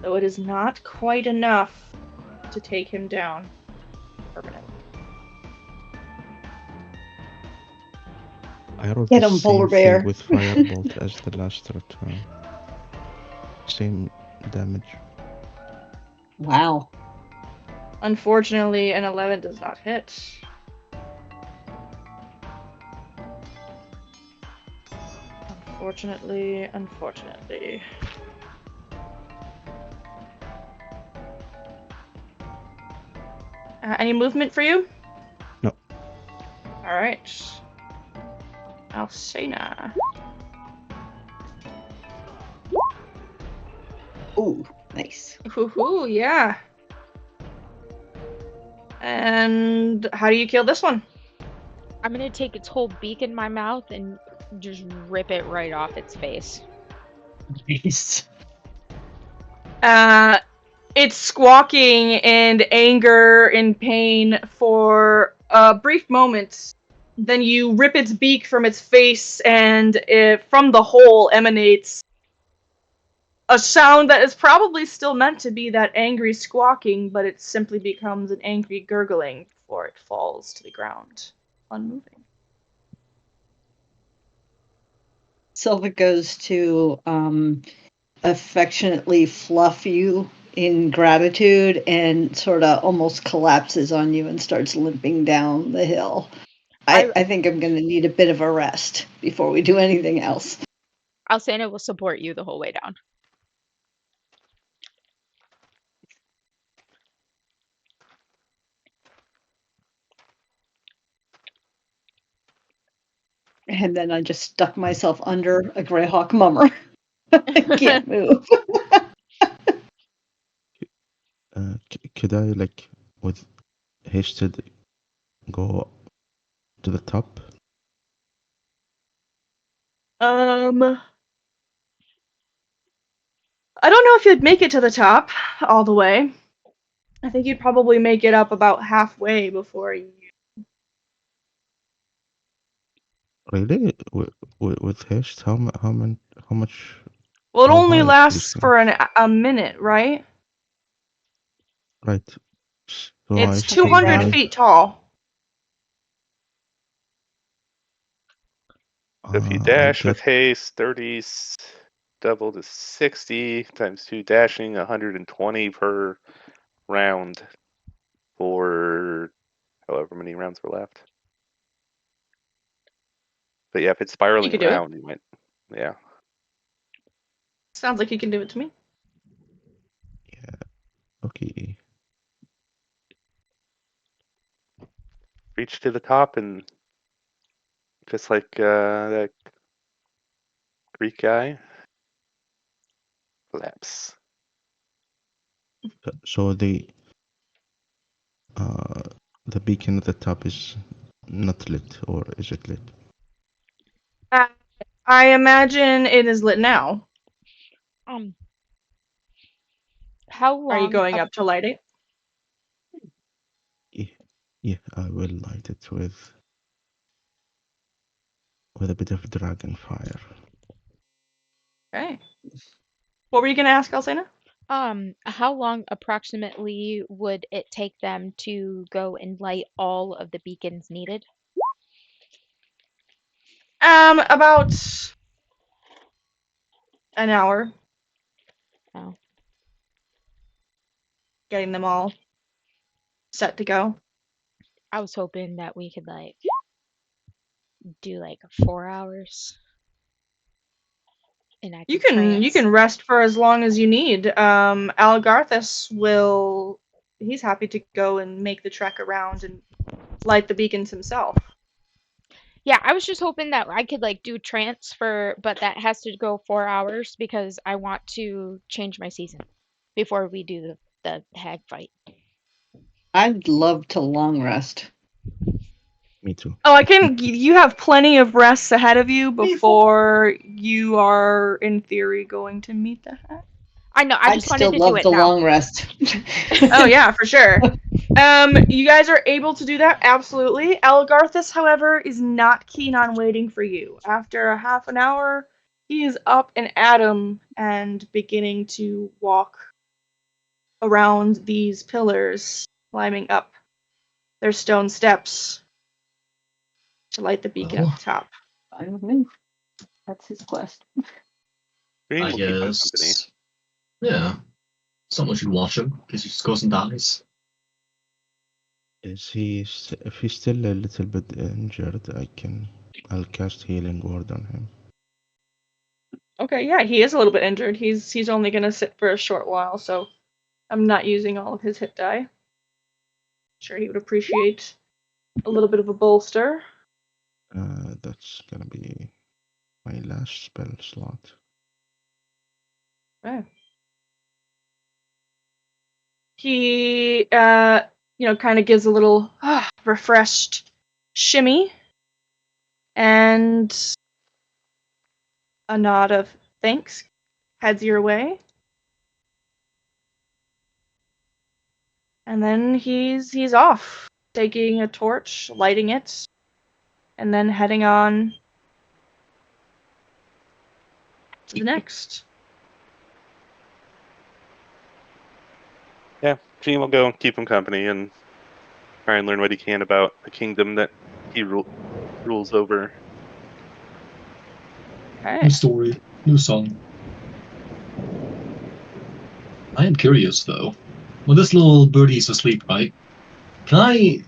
Though it is not quite enough to take him down permanently.
I wrote
Get
the
him,
same
polar
thing
bear.
with firebolt as the last return. Same damage.
Wow.
Unfortunately, an 11 does not hit. Unfortunately. Any movement for you?
No.
Alright. Alcena.
Ooh, nice.
Hoo-hoo, yeah. And how do you kill this one?
I'm gonna take its whole beak in my mouth and just rip it right off its face.
Jeez.
It's squawking in anger and pain for a brief moment. Then you rip its beak from its face, and from the hole emanates a sound that is probably still meant to be that angry squawking, but it simply becomes an angry gurgling before it falls to the ground, unmoving.
Silva goes to affectionately fluff you in gratitude and sort of almost collapses on you and starts limping down the hill. I think I'm going to need a bit of a rest before we do anything else.
Alcena will support you the whole way down.
And then I just stuck myself under a Greyhawk mummer. I can't move.
Could I, like, with hasted, go to the top?
I don't know if you'd make it to the top all the way. I think you'd probably make it up about halfway before you.
Really? With haste? How much?
Well, it
How
only
high,
lasts
please?
for a minute, right?
Right. So I
It's
should
200
manage.
feet tall.
So if you
I'll
dash with
get.
haste, 30 double to 60 times 2 dashing, 120 per round for however many rounds were left. But yeah, if it's
You
spiraling
could do it.
around, you might. Yeah.
Sounds like you can do it to me.
Yeah. Okay.
Reach to the top and just like that Greek guy, collapse.
So the beacon at the top is not lit, or is it lit?
I imagine it is lit now.
How
Are you
long
going up to light it?
Yeah, I will light it with a bit of dragon fire.
Okay. What were you going to ask, Alcena?
How long approximately would it take them to go and light all of the beacons needed?
About an hour.
Oh,
Getting them all set to go.
I was hoping that we could like do like 4 hours in
You
active
can
trance.
rest for as long as you need. Algarthus will. He's happy to go and make the trek around and light the beacons himself.
Yeah, I was just hoping that I could like do trance for, but that has to go 4 hours because I want to change my season before we do the hag fight.
I'd love to long rest.
Me too.
Oh, you have plenty of rests ahead of you before you are, in theory, going to meet the hag.
I know, I
I'd
just wanted
still
to do
love
it
to
now.
long rest.
Oh yeah, for sure. You guys are able to do that, absolutely. Algarthus, however, is not keen on waiting for you. After a half an hour, he is up and at 'em and beginning to walk around these pillars, climbing up their stone steps to light the beacon at the top.
Fine with me. That's his quest.
Dream
I
will keep him company.
guess. Yeah. Someone should watch him, because he just goes and dies.
If he's still a little bit injured, I'll cast healing word on him.
Okay, yeah, he is a little bit injured. He's only gonna sit for a short while, so I'm not using all of his hit die. Sure, he would appreciate a little bit of a bolster.
That's gonna be my last spell slot.
Okay. He, kind of gives a little refreshed shimmy and a nod of thanks, heads your way. And then he's off, taking a torch, lighting it, and then heading on to the next.
Yeah, Dream will go and keep him company and try and learn what he can about the kingdom that he rules over.
Okay.
New story, new song. I am curious, though. When this little birdie's asleep, right? Can I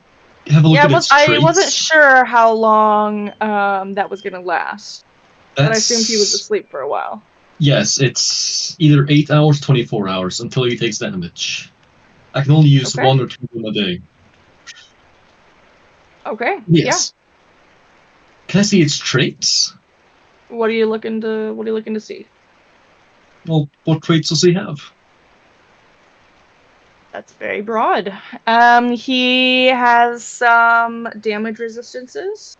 have a look at its traits?
I wasn't sure how long that was gonna last, but I assumed he was asleep for a while.
Yes, it's either 8 hours, 24 hours until he takes damage. I can only use 1 or 2 of them a day.
Okay.
Yes. Yeah. Can I see its traits?
What are you looking to see?
Well, what traits does he have?
That's very broad. He has some damage resistances.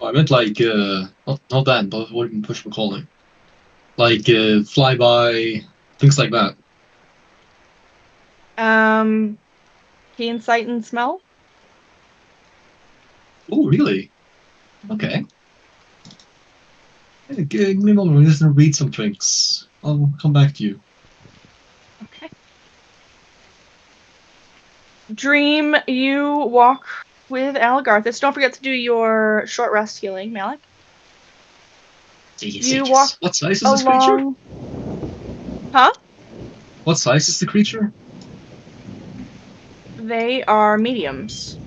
Oh, I meant like not that, but what you push McCauley. Like flyby, things like that.
Keen sight and smell.
Oh, really? Okay. Give me a moment. I'm just gonna read some things. I'll come back to you.
Okay. Dream, you walk with Algarthus. Don't forget to do your short rest healing, Malik. You walk
What size is this creature?
Huh?
What size is the creature?
They are mediums.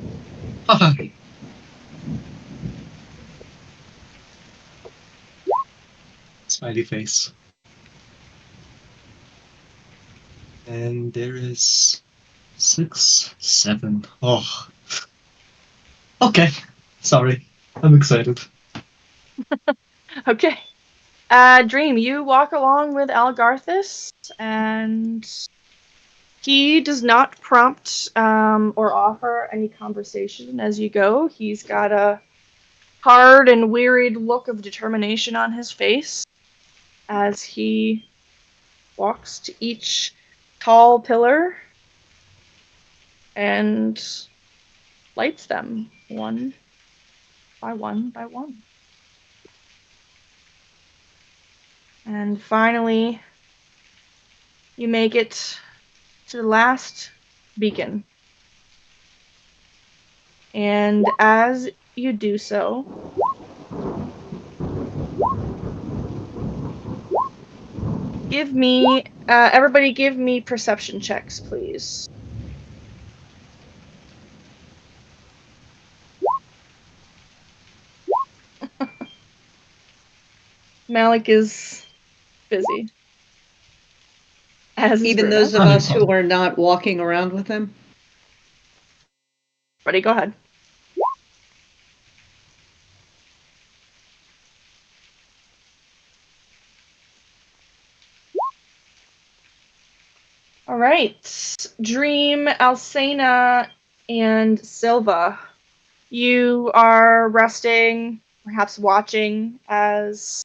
Smiley face. And there is 6, 7. Oh. Okay. Sorry. I'm excited.
Okay. Dream, you walk along with Algarthus, and he does not prompt or offer any conversation as you go. He's got a hard and wearied look of determination on his face as he walks to each tall pillar and lights them one by one by one. And finally, you make it to the last beacon. And as you do so, everybody give me perception checks, please. Malik is busy. As is
Even
Bruno.
those of us who are not walking around with him?
Buddy, go ahead. All right. Dream, Alcena, and Silva. You are resting, perhaps watching as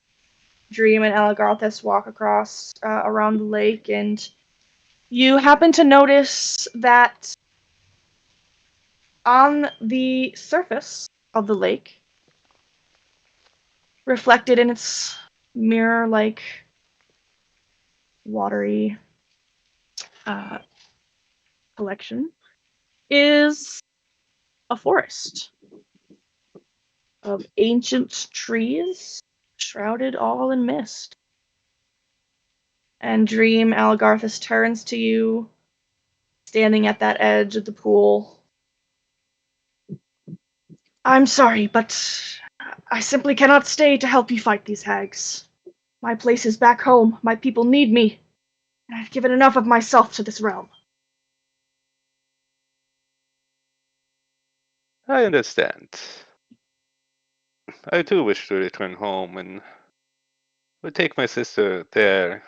Dream and Elgarthus walk across around the lake, and you happen to notice that on the surface of the lake, reflected in its mirror-like, watery collection, is a forest of ancient trees, shrouded all in mist. And Dream, Algarthus turns to you, standing at that edge of the pool. I'm sorry, but I simply cannot stay to help you fight these hags. My place is back home. My people need me, and I've given enough of myself to this realm.
I understand. I too wish to return home and would take my sister there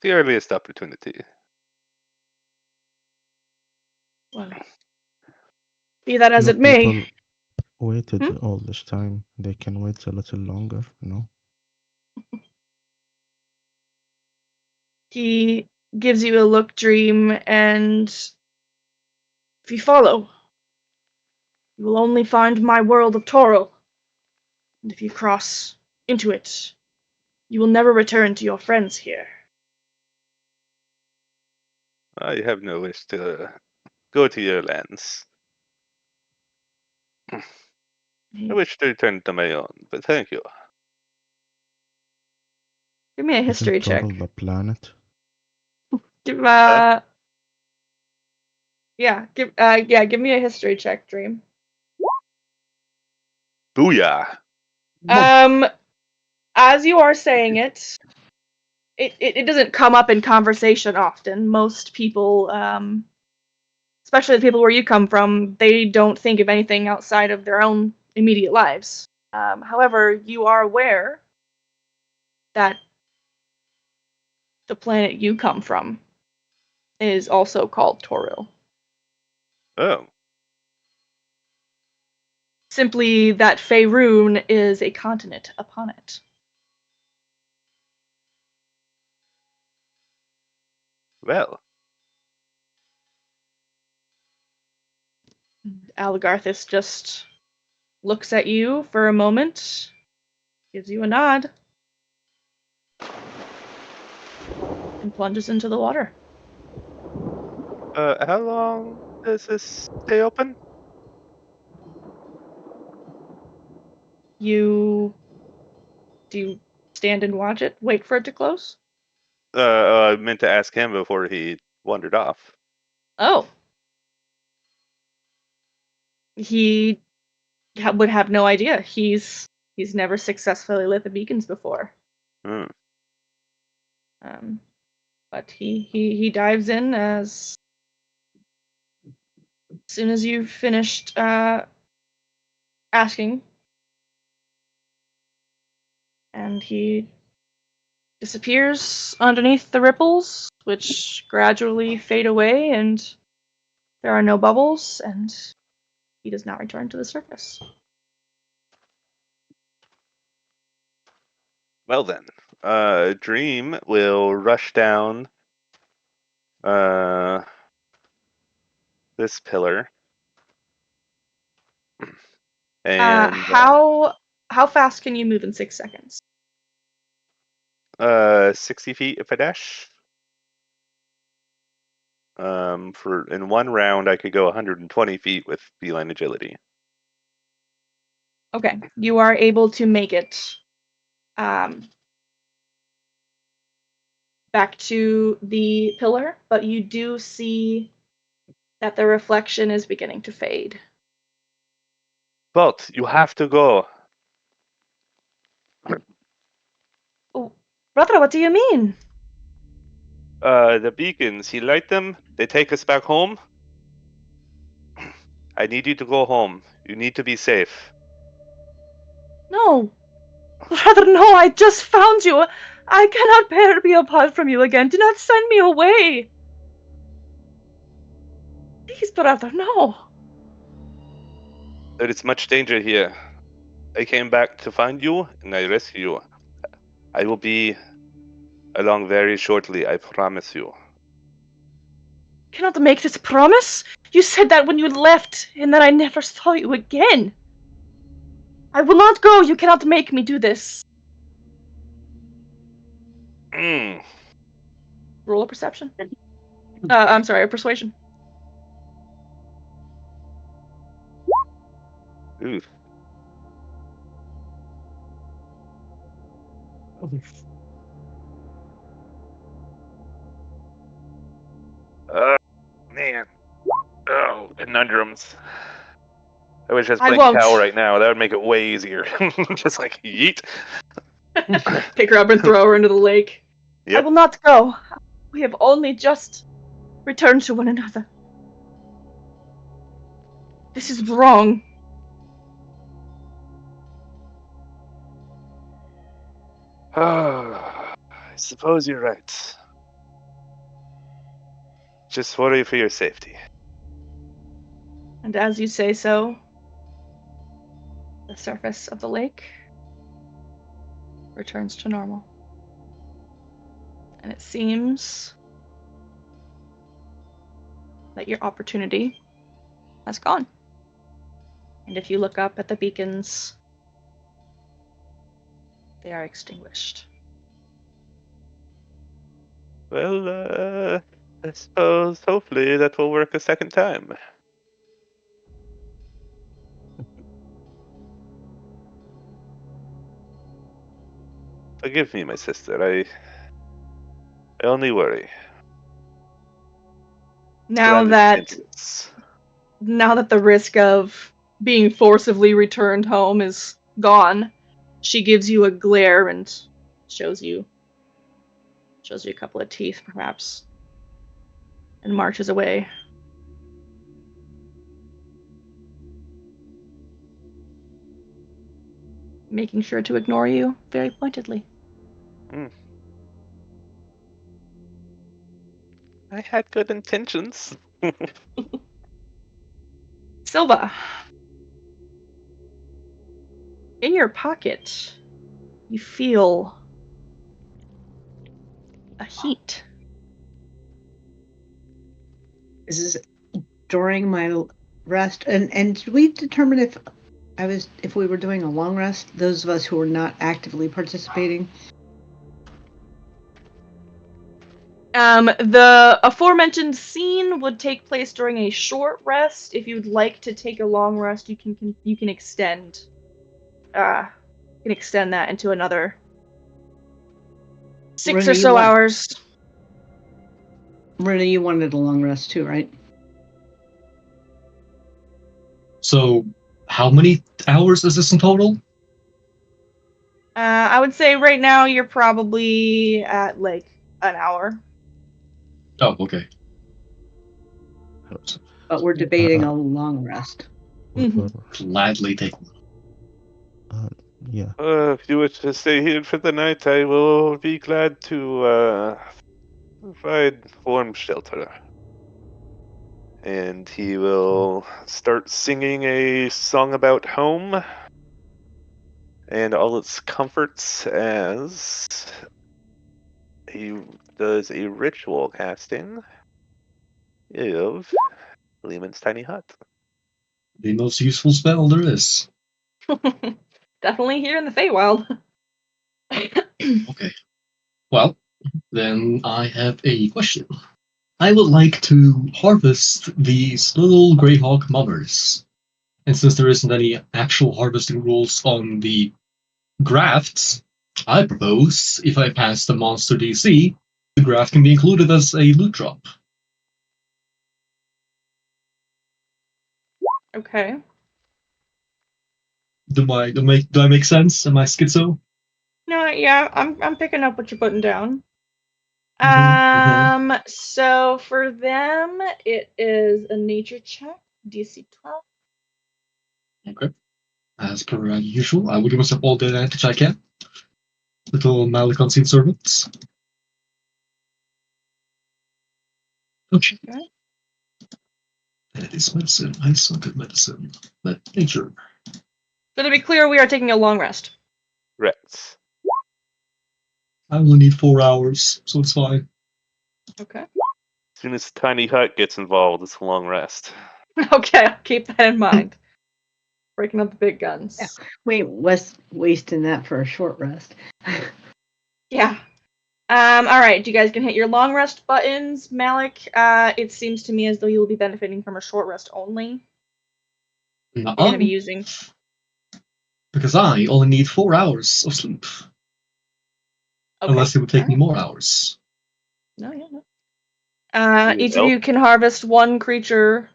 the earliest opportunity.
Well, be that as
No
it may.
people waited all this time. They can wait a little longer, no?
He gives you a look, Dream, and if you follow, you will only find my world of Toril. And if you cross into it, you will never return to your friends here.
I have no wish to go to your lands. I wish to return to my own, but thank you.
Give me a history
Isn't
check.
Toril the planet?
Give give me a history check, Dream.
Booyah!
As you are saying it, it doesn't come up in conversation often. Most people, especially the people where you come from, they don't think of anything outside of their own immediate lives. However, you are aware that the planet you come from is also called Toril.
Oh,
Simply that Faerun is a continent upon it.
well.
Algarthus just looks at you for a moment, gives you a nod, and plunges into the water.
How long does this stay open?
Do you stand and watch it? Wait for it to close?
I meant to ask him before he wandered off.
Oh. He would have no idea. He's never successfully lit the beacons before.
Hmm.
But he dives in as soon as you've finished asking, and he disappears underneath the ripples, which gradually fade away, and there are no bubbles, and he does not return to the surface.
Well then, Dream will rush down this pillar And
how fast can you move in 6 seconds?
60 feet if I dash. For in one round, I could go 120 feet with feline agility.
Okay, you are able to make it back to the pillar, but you do see that the reflection is beginning to fade.
But you have to go.
Oh, brother, what do you mean?
The beacons, you light them, they take us back home. I need you to go home. You need to be safe.
No. Brother, no, I just found you. I cannot bear to be apart from you again. Do not send me away. Please, brother, no.
There is much danger here. I came back to find you, and I rescue you. I will be along very shortly, I promise you.
Cannot make this promise. You said that when you left, and that I never saw you again. I will not go. You cannot make me do this. Roll a perception. I'm sorry, a persuasion.
Ooh. Man. Oh, conundrums. I wish I was
I
playing
won't.
Cow right now. That would make it way easier. Just like, yeet.
Pick her up and throw her into the lake.
Yep.
I will not go. We have only just returned to one another. This is wrong.
I suppose you're right. Just worry for your safety.
And as you say so, the surface of the lake returns to normal. And it seems that your opportunity has gone. And if you look up at the beacons, they are extinguished.
Well, I suppose hopefully that will work a second time. Forgive me, my sister. I only worry.
Now that the risk of being forcibly returned home is gone, she gives you a glare and shows you a couple of teeth, perhaps, and marches away. Making sure to ignore you very pointedly.
I had good intentions.
Silva, in your pocket, you feel a heat.
This is during my rest, and did we determine if we were doing a long rest? Those of us who were not actively participating.
The aforementioned scene would take place during a short rest. If you'd like to take a long rest, you can extend. That into another 6 or so hours.
Rena, you wanted a long rest too, right?
So, how many hours is this in total?
I would say right now you're probably at like an hour.
Oh, okay.
But we're debating a long rest.
Gladly take one.
Yeah.
If you wish to stay here for the night, I will be glad to provide warm shelter. And he will start singing a song about home and all its comforts as he does a ritual casting of Lehman's Tiny Hut.
The most useful spell there is.
Definitely here in the Feywild.
Okay. Well, then I have a question. I would like to harvest these little Greyhawk mothers. And since there isn't any actual harvesting rules on the grafts, I propose if I pass the monster DC, the graft can be included as a loot drop.
Okay.
Do I make sense? Am I schizo?
No, yeah, I'm picking up what you're putting down.
Mhm,
So for them, it is a nature check, DC 12.
Okay. As per usual, I will give myself all the advantage I can. Little Malik unseen servants. Okay.
Okay.
That is medicine. I suck at medicine. But nature.
So to be clear, we are taking a long rest.
Rats.
I only need 4 hours, so it's fine.
Okay.
As soon as Tiny Hut gets involved, it's a long rest.
Okay, I'll keep that in mind. Breaking up the big guns.
Yeah. We was wasting that for a short rest.
Yeah. All right, you guys can hit your long rest buttons. Malik, it seems to me as though you will be benefiting from a short rest only. You're going to be using...
Because I only need 4 hours of sleep.
Okay.
Unless it would take me more hours.
No. Each of you can harvest one creature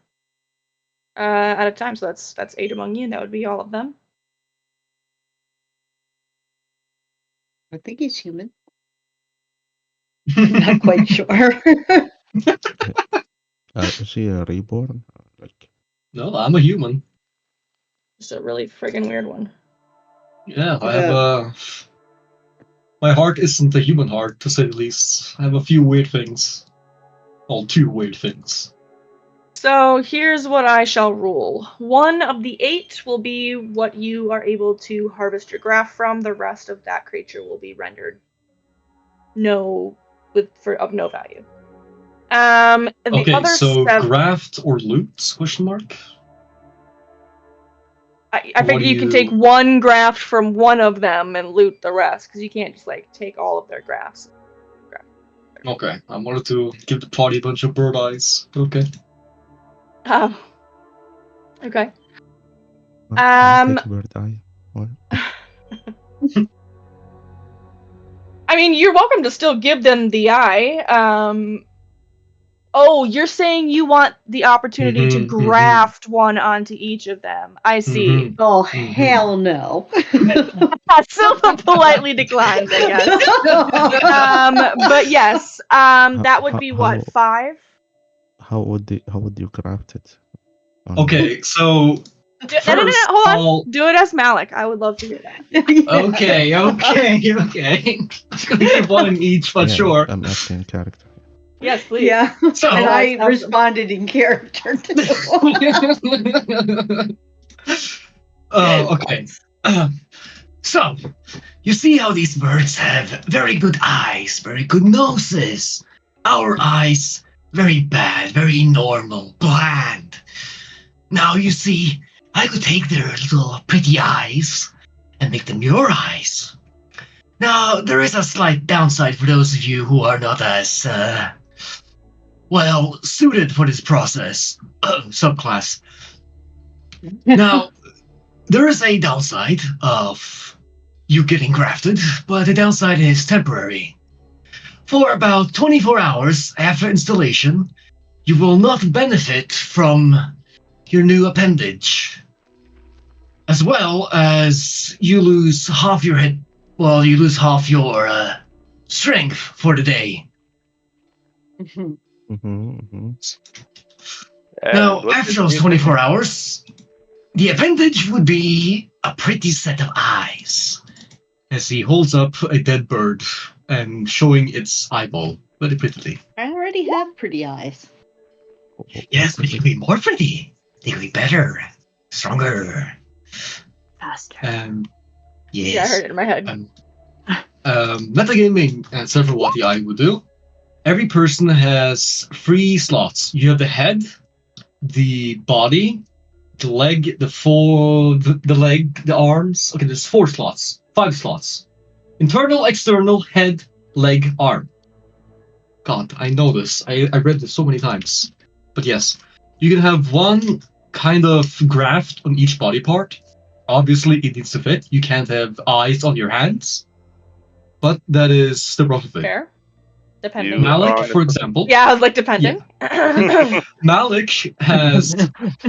at a time, so that's 8 among you, and that would be all of them.
I think he's human. Not quite sure.
Is he a reborn? Like,
No, I'm a human.
It's a really friggin' weird one.
Yeah, I have my heart isn't a human heart, to say the least. I have a few weird things. Well, 2 weird things.
So here's what I shall rule. 1 of the 8 will be what you are able to harvest your graft from. The rest of that creature will be rendered of no value. The other
so
7...
graft or loot? Question mark.
I figure you can take 1 graft from 1 of them and loot the rest, because you can't just take all of their grafts.
Okay, I wanted to give the party a bunch of bird eyes. Okay.
Okay.
take a bird eye. What?
I mean, you're welcome to still give them the eye. Oh, you're saying you want the opportunity to graft one onto each of them. I see.
Oh, hell no.
Silva politely declines, I guess. But yes, that would be what, 5?
How would you craft it?
Okay, so
No, hold on. Do it as Malik. I would love to hear that.
Okay. I'm gonna give 1 in each, but sure.
I'm asking character.
Yes, please.
Yeah.
So,
and I responded in character too.
Okay.
So, you see how these birds have very good eyes, very good noses. Our eyes, very bad, very normal, bland. Now you see, I could take their little pretty eyes and make them your eyes. Now, there is a slight downside for those of you who are not as, suited for this process. Subclass. Now, there is a downside of you getting grafted, but the downside is temporary. For about 24 hours after installation, you will not benefit from your new appendage. As well as you lose half your you lose half your strength for the day. Now, after those 24 hours, the appendage would be a pretty set of eyes.
As he holds up a dead bird and showing its eyeball very prettily.
I already have pretty eyes.
Yes, but they could be more pretty. They could be better, stronger,
faster.
Yes.
Yeah, I heard it in my head.
Metagaming and several what the eye would do. Every person has 3 slots. You have the head, the body, the leg, the leg, the arms. Okay, there's 5 slots. Internal, external, head, leg, arm. God, I know this. I read this so many times. But yes, you can have one kind of graft on each body part. Obviously, it needs to fit. You can't have eyes on your hands. But that is the rough of it.
Fair. Depending.
Malik, for example.
Yeah, I was like, depending.
Yeah. Malik has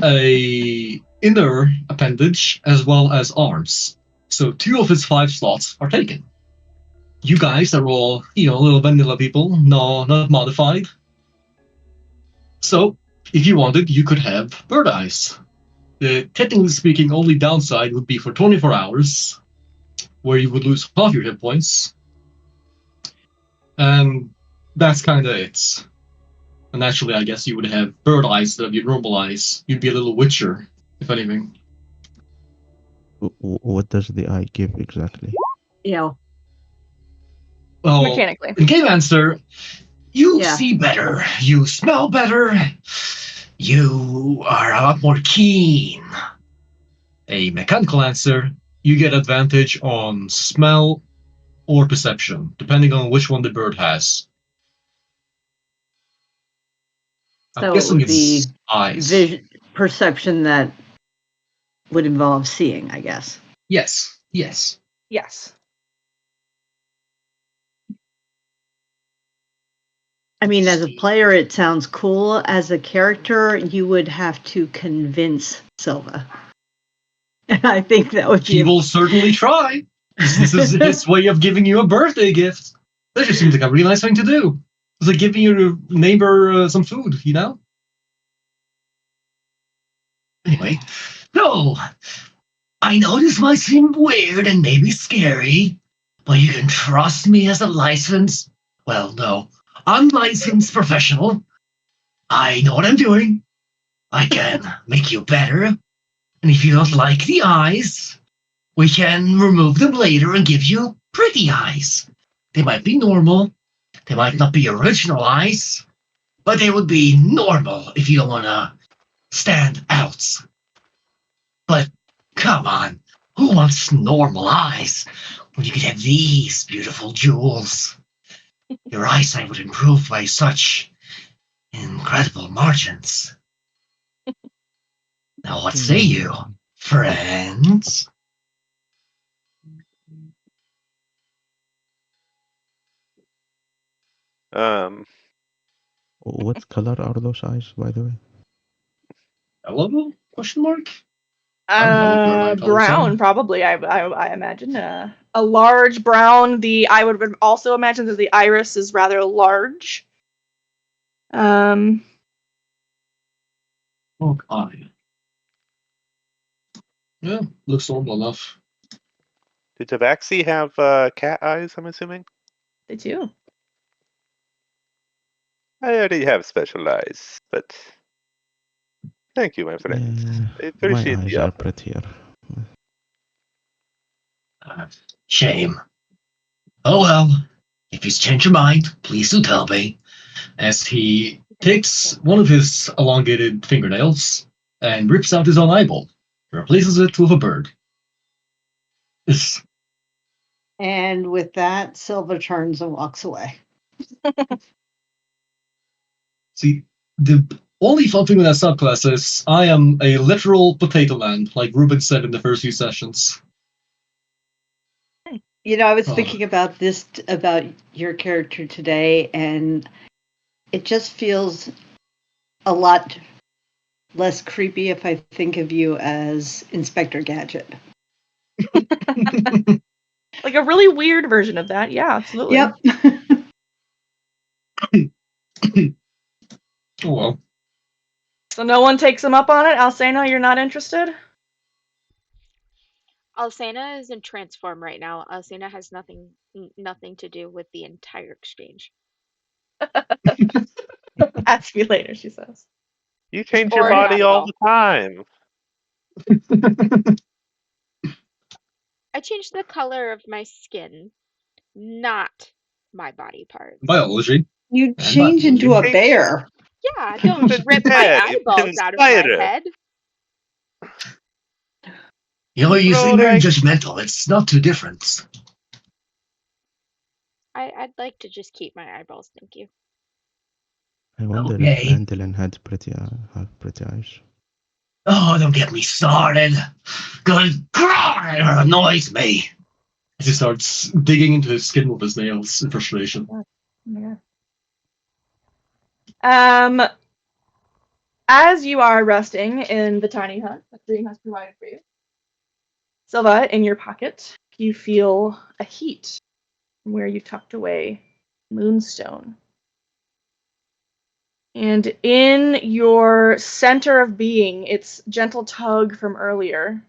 a inner appendage as well as arms. So 2 of his 5 slots are taken. You guys are all, little vanilla people, no, not modified. So, if you wanted, you could have bird eyes. The technically speaking only downside would be for 24 hours, where you would lose half your hit points. And that's kind of it. And naturally, I guess you would have bird eyes instead of your normal eyes. You'd be a little witcher, if anything.
What does the eye give exactly?
Yeah.
Well,
mechanically.
In Game Answer,
you see better, you smell better, you are a lot more keen.
A mechanical answer, you get advantage on smell or perception, depending on which one the bird has. I'm guessing it's eyes.
Perception that would involve seeing, I guess.
Yes.
Yes.
I mean, as a player, it sounds cool. As a character, you would have to convince Silva. And I think that would be...
He will certainly try. This is his way of giving you a birthday gift. That just seems like a really nice thing to do. It's like giving your neighbor some food,
Anyway, no. I know this might seem weird and maybe scary, but you can trust me as a licensed... Well, no. Unlicensed professional. I know what I'm doing. I can make you better. And if you don't like the eyes, we can remove them later and give you pretty eyes. They might be normal. They might not be original eyes. But they would be normal if you don't want to stand out. But come on. Who wants normal eyes when you could have these beautiful jewels? Your eyesight would improve by such incredible margins. Now, what say you, friends?
What color are those eyes, by the way?
Yellow? Question mark?
Brown, probably. I imagine a large brown. I would also imagine that the iris is rather large.
Okay. Yeah, looks normal enough.
Do Tabaxi have cat eyes, I'm assuming?
They do.
I already have special eyes, but thank you, my friend. I appreciate
my eyes
the
are
offer.
prettier.
Shame. Oh well. If he's changed your mind, please do tell me.
As he takes one of his elongated fingernails and rips out his own eyeball, replaces it with a bird.
And with that, Silva turns and walks away.
See, the only fun thing with that subclass is I am a literal potato man, like Ruben said in the first few sessions.
I was thinking about this, about your character today, and it just feels a lot less creepy if I think of you as Inspector Gadget.
Like a really weird version of that. Yeah, absolutely.
Yep.
Oh, well.
So no one takes him up on it? Alcena, you're not interested?
Alcena is in trance form right now. Alcena has nothing to do with the entire exchange.
Ask me later, she says.
You change your body all the time.
I changed the color of my skin, not my body parts.
Biology.
You change into a bear.
Yeah, don't rip my eyeballs out of my head.
You seem
Roll
very
a-
judgmental. It's not too different.
I'd like to just keep my eyeballs, thank you.
I wonder if
Okay.
Andalin had pretty eyes.
Oh, don't get me started. Good cry annoys me.
As he starts digging into his skin with his nails in frustration.
As you are resting in the tiny hut that Dream has provided for you, Silva, in your pocket, you feel a heat from where you tucked away Moonstone. And in your center of being, its gentle tug from earlier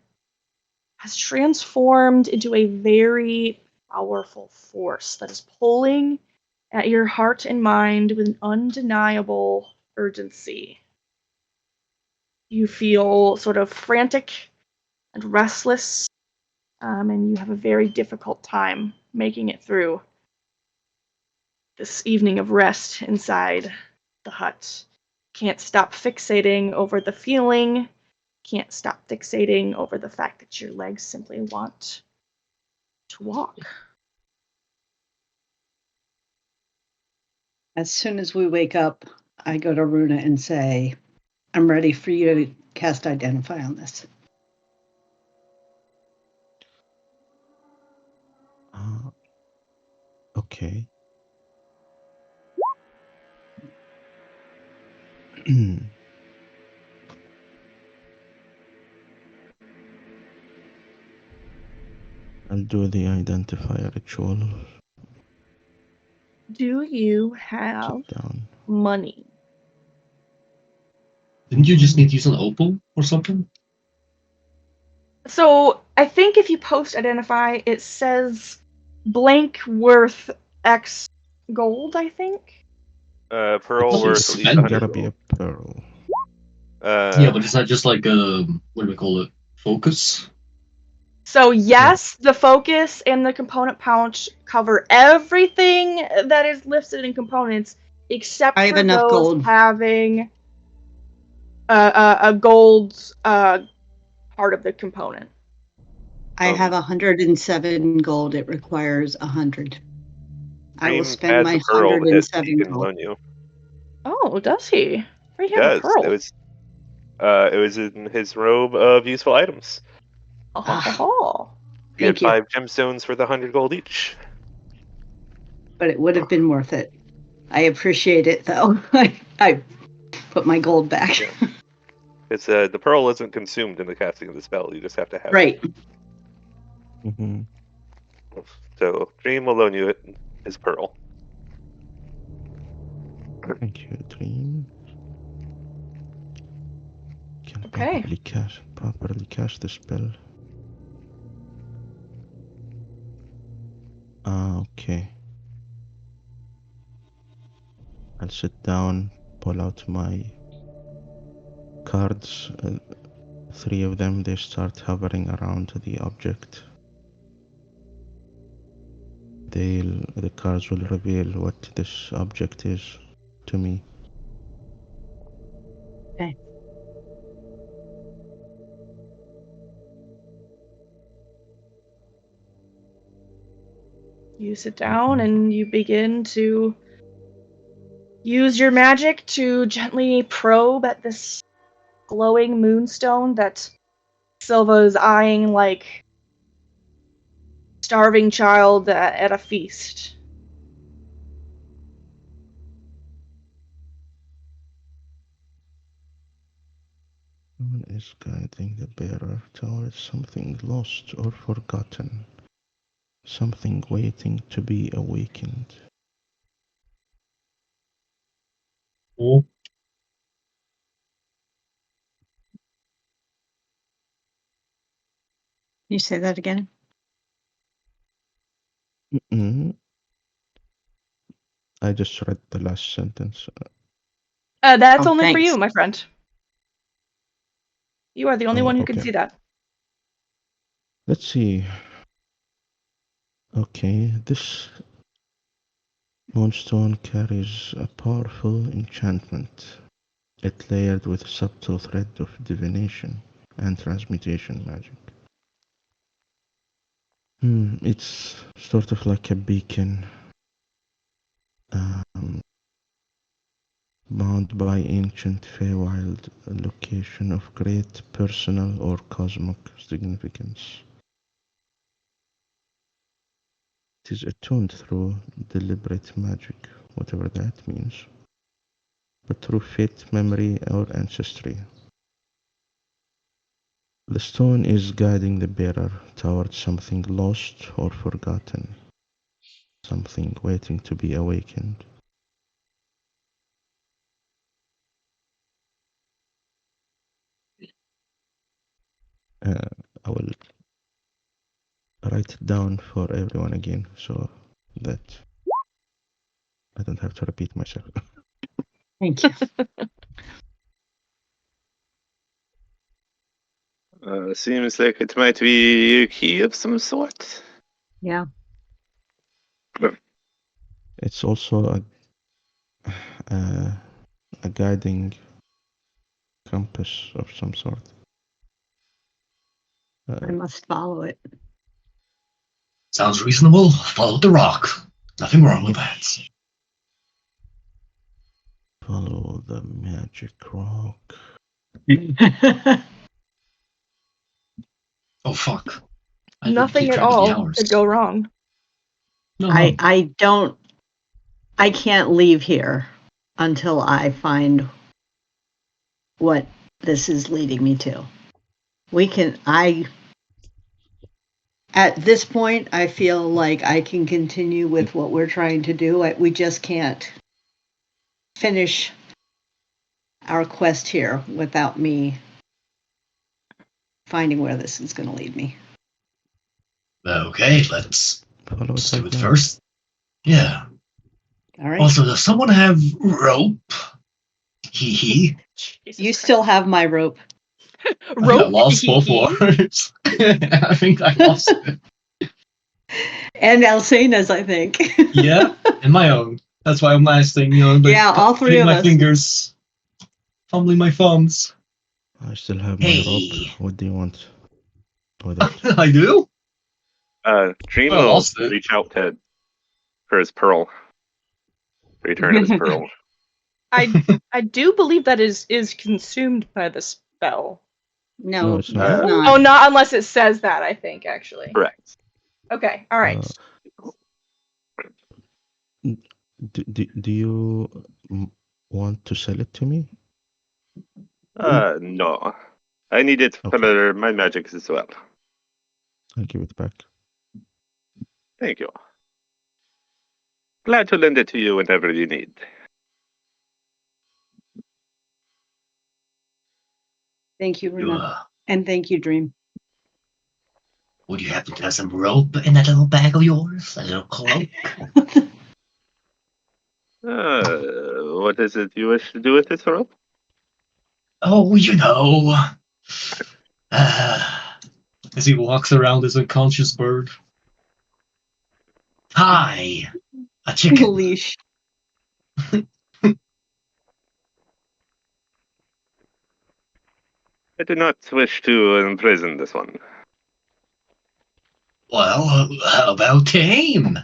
has transformed into a very powerful force that is pulling at your heart and mind with an undeniable urgency. You feel sort of frantic and restless, and you have a very difficult time making it through this evening of rest inside the hut. Can't stop fixating over the feeling, can't stop fixating over the fact that your legs simply want to walk.
As soon as we wake up, I go to Runa and say, I'm ready for you to cast Identify on this.
Okay. I'll do the Identifier ritual.
Do you have
Sit down.
money?
Didn't you just need to use an opal or something?
So I think if you post Identify, it says blank worth X gold, I think.
Pearl
It's
worth at least
spend.
Gotta
100
be
gold.
a pearl.
Yeah, but is that just like what do we call it? Focus?
So yes, the focus and the component pouch cover everything that is listed in components, except
I have
for
enough
those
gold.
having a gold part of the component.
I have 107 gold. It requires 100. I will
Dream
spend
has
my
the pearl that he
107
can
gold.
loan you.
Oh, does he? Where do
He
you have a
does.
pearl?
It was in his robe of useful items.
Oh.
He had
Thank you.
5 gemstones for the 100 gold each.
But it would have been worth it. I appreciate it, though. I put my gold back.
Yeah. It's the pearl isn't consumed in the casting of the spell. You just have to have
Right.
Mm-hmm.
it. So Dream will loan you his pearl.
Thank you, Dream. Can
Okay.
properly cast the spell. Okay. I'll sit down, pull out my cards. 3 of them, they start hovering around the object. The cards will reveal what this object is to me.
Okay.
You sit down and you begin to use your magic to gently probe at this glowing moonstone that Silva is eyeing like starving child at a feast.
Someone is guiding the bearer towards something lost or forgotten. Something waiting to be awakened.
Oh,
Can you say that again?
Mm-mm. I just read the last sentence.
That's
Oh,
only for
thanks.
you, my friend. You are the only one who can
Okay.
see that.
Let's see. Okay, this moonstone carries a powerful enchantment. It layered with subtle thread of divination. and transmutation magic. It's sort of like a beacon, bound by ancient Feywild, a location of great personal or cosmic significance. It is attuned through deliberate magic, whatever that means, but through fate, memory, or ancestry. The stone is guiding the bearer towards something lost or forgotten, something waiting to be awakened. I will write it down for everyone again so that I don't have to repeat myself.
Thank you.
Seems like it might be a key of some sort.
Yeah.
It's also a guiding compass of some sort.
I must follow it.
Sounds reasonable. Follow the rock. Nothing wrong with that.
Follow the magic rock.
Oh, fuck.
Nothing at all could go wrong.
No,
I can't leave here until I find what this is leading me to. At this point, I feel like I can continue with what we're trying to do. We just can't finish our quest here without me finding where this is going to lead me.
Okay, let's
Follow it
do
right
it
now.
first. Yeah.
All right.
Also, does someone have rope? Hee hee.
You still have my rope.
I lost both words. I think I lost it.
And Alcena's, I think.
Yeah, and my own. That's why I'm asking,
Yeah, all three of
my
us.
fingers, fumbling my thumbs.
I still have my rope. What do you want with it?
I do?
Dream
I
will
lost it.
reach out for his pearl. Return of his pearl.
I do believe that is consumed by the spell.
No,
it's not.
Oh, not unless it says that, I think, actually.
Correct.
Okay, alright.
Do you want to sell it to me?
No. I need it for my magic as well.
I'll give it back.
Thank you. Glad to lend it to you whenever you need.
Thank you, Runa. And thank you, Dream.
Would you happen to have some rope in that little bag of yours? A little cloak?
What is it you wish to do with this rope?
Oh, as he walks around his unconscious bird. Hi, a chicken.
Leash.
I do not wish to imprison this one.
Well, how about tame?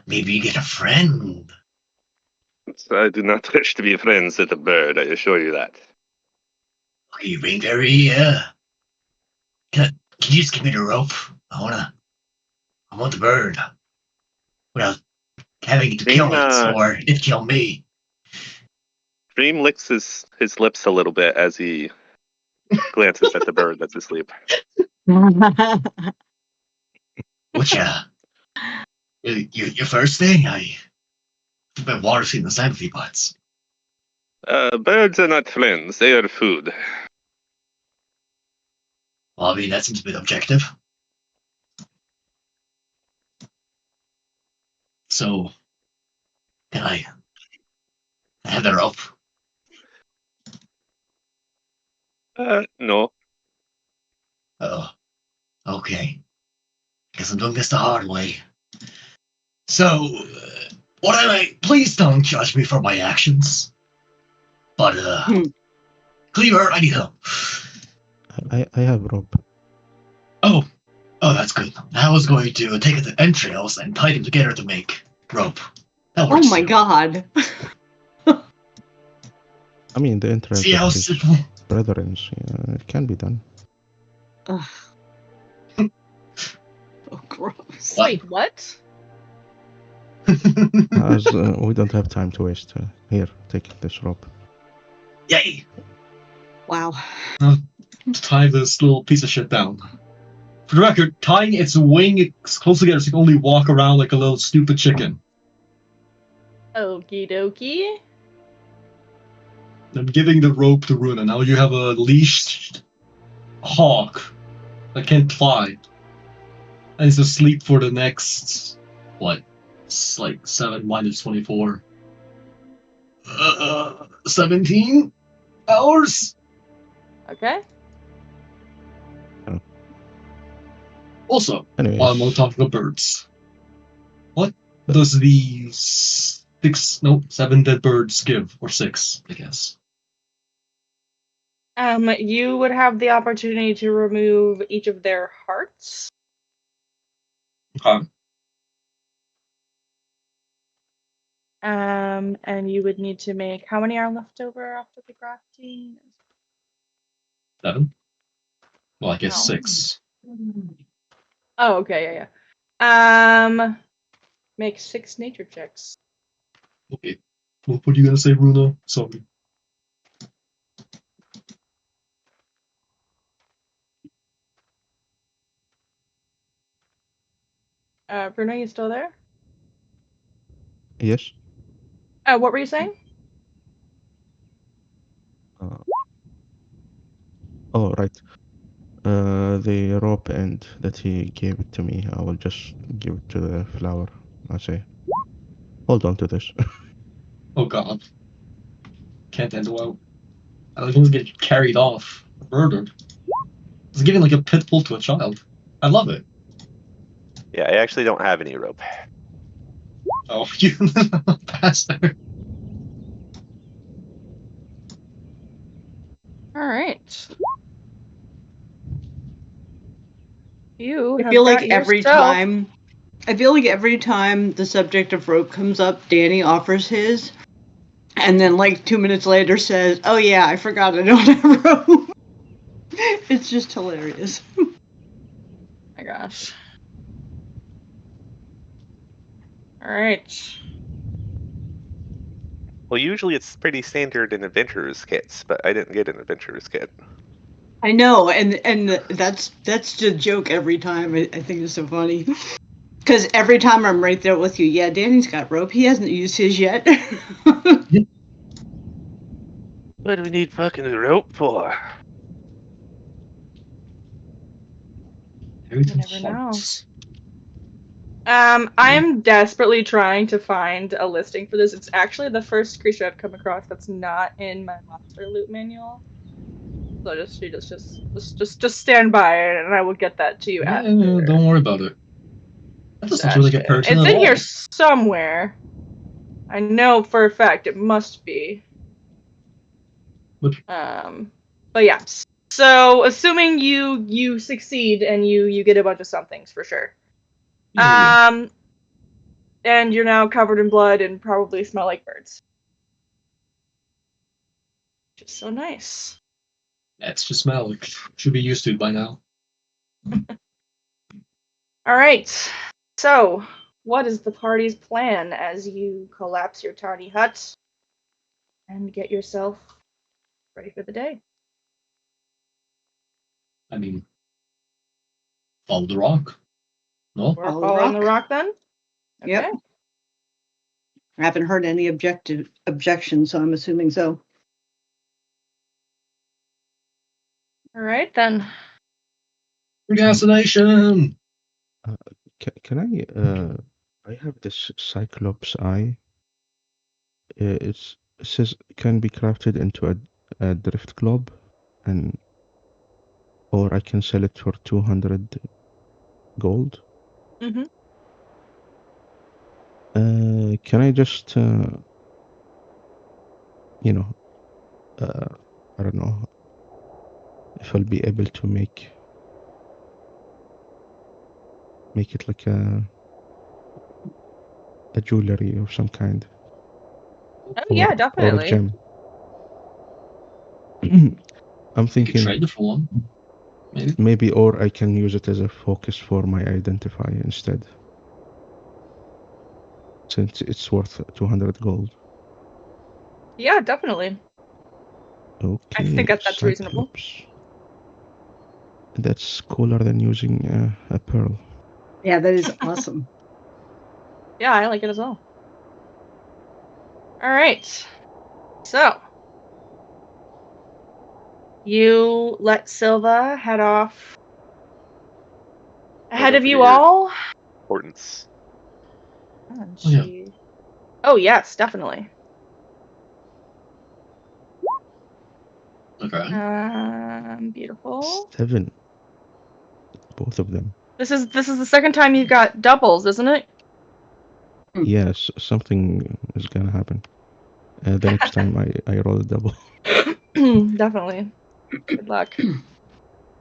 Maybe you get a friend.
I do not wish to be friends with a bird, I assure you that.
Okay, you're being very, Can you just give me the rope? I want the bird. Without having to kill it, or it kill me.
Dream licks his lips a little bit as he glances at the bird that's asleep.
Which, your first thing? I've been water seeing the sympathy pots.
Birds are not friends, they are food.
Well, I mean, that seems a bit objective. So, can I have the rope?
No.
Oh, okay. Guess I'm doing this the hard way. So, please don't judge me for my actions. But, Cleaver, I need help.
I have rope.
Oh, that's good. I was going to take the entrails and tie them together to make rope. That
Oh
works.
my
too.
god.
I mean, the entrance
See how
of his
simple.
brethren's, it can be done.
Ugh. Oh, gross.
What?
Wait, what?
As we don't have time to waste. Here, take this rope.
Yay!
Wow.
Tie this little piece of shit down. For the record, tying its wing close together so you can only walk around like a little stupid chicken.
Okie dokie.
I'm giving the rope to Runa. Now you have a leashed hawk that can't fly. And he's asleep for the next, what? It's like 7 minus 24. 17 hours?
Okay.
Also,
Anyways,
while I'm on topic of birds, what does the 7 dead birds give? Or 6, I guess.
You would have the opportunity to remove each of their hearts.
Okay.
And you would need to make, how many are left over after the grafting?
7? Well, I guess
No.
6.
Oh, okay, yeah. Make 6 nature checks.
Okay. What are you gonna say, Bruno? Sorry.
Bruno, you still there?
yes.
What were you saying?
Oh, right. The rope end that he gave it to me, I will just give it to the flower. I say, hold on to this.
Oh god. Can't end well. I was going to get carried off, murdered. It's giving like a pit bull to a child. I love it.
Yeah, I actually don't have any rope.
Oh, you bastard.
All right. You
I
have
feel like
got
every
yourself-
time I feel like every time the subject of rope comes up, Danny offers his, and then like 2 minutes later says, "Oh yeah, I forgot I don't have rope." It's just hilarious.
Oh my gosh. All right.
Well, usually it's pretty standard in adventurers kits, but I didn't get an adventurers kit.
I know, and that's the joke every time. I think it's so funny. Because every time I'm right there with you, yeah, Danny's got rope. He hasn't used his yet.
What do we need fucking rope for?
Everything
never know.
hearts.
I'm desperately trying to find a listing for this. It's actually the first creature I've come across that's not in my monster loot manual. So just stand by and I will get that to you
Yeah,
after.
don't worry about it. That doesn't really get pertinent
It's
at
in
all.
here somewhere. I know for a fact it must be.
But
But yeah. So assuming you succeed and you get a bunch of somethings for sure.
yeah.
And you're now covered in blood and probably smell like birds. Just so nice.
That's just smell. Should be used to it by now.
All right. So, what is the party's plan as you collapse your tiny hut and get yourself ready for the day?
I mean, follow the rock. No?
We're
Follow the
following the
rock.
rock then? Okay.
Yep. I haven't heard any objections, so I'm assuming so.
All right then.
Procrastination!
Can I have this Cyclops eye. It says can be crafted into a drift globe, or I can sell it for 200 gold.
Mm-hmm.
Can I just I don't know, if I'll be able to make it like a jewelry of some kind.
Oh yeah,
Or a
definitely.
gem. I'm
You could
thinking
trade it for one. Maybe.
maybe, or I can use it as a focus for my identifier instead. Since it's worth 200 gold.
Yeah, definitely.
Okay,
I think that's reasonable.
Cyclops. That's cooler than using a pearl.
Yeah, that is awesome.
Yeah, I like it as well. All right. So, you let Silva head off ahead of you all.
Importance.
And
Oh, yeah.
she... Oh, yes, definitely.
Okay.
Beautiful.
7. Both of them.
This is the second time you've got doubles, isn't it?
Yes, something is gonna happen. The next time I roll a double.
Definitely. Good luck.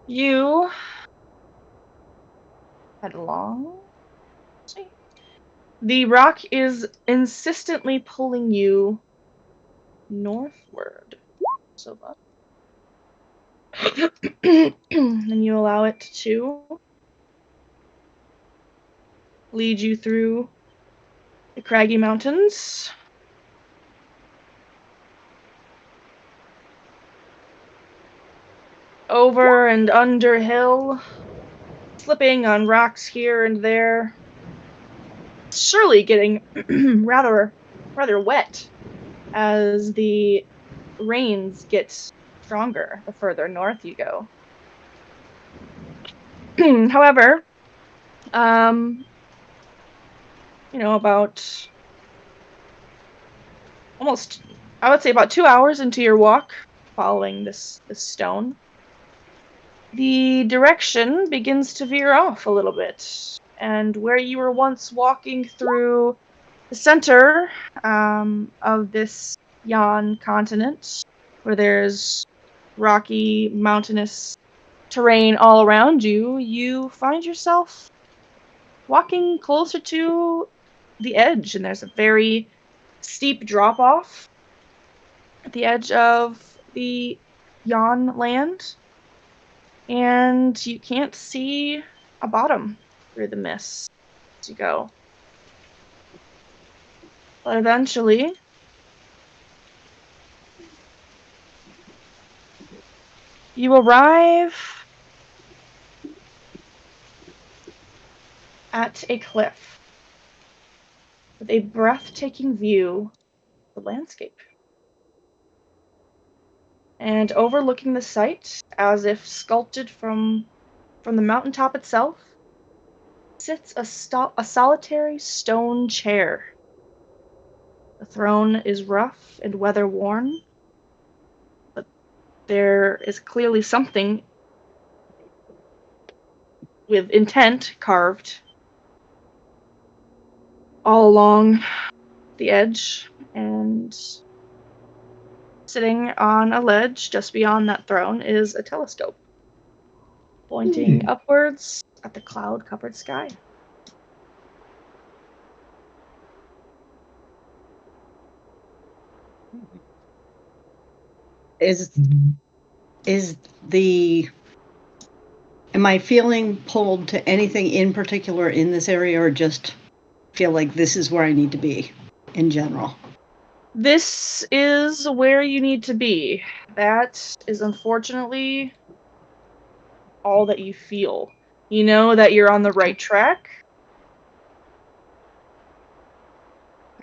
You head along. See? The rock is insistently pulling you northward. Silva. And you allow it to lead you through the craggy mountains. Over and under hill, slipping on rocks here and there. Surely getting rather wet as the rains get stronger the further north you go. However, about almost, I would say about 2 hours into your walk, following this stone, the direction begins to veer off a little bit. And where you were once walking through the center of this Yan continent, where there's rocky, mountainous terrain all around you, you find yourself walking closer to the edge, and there's a very steep drop-off at the edge of the Yan land, and you can't see a bottom through the mist as you go. But eventually, you arrive at a cliff with a breathtaking view of the landscape. And overlooking the site, as if sculpted from the mountaintop itself, sits a solitary stone chair. The throne is rough and weather-worn, but there is clearly something with intent carved all along the edge, and sitting on a ledge just beyond that throne is a telescope, pointing upwards at the cloud-covered sky.
Am I feeling pulled to anything in particular in this area, or just feel like this is where I need to be in general?
This is where you need to be. That is unfortunately all that you feel. You know that you're on the right track.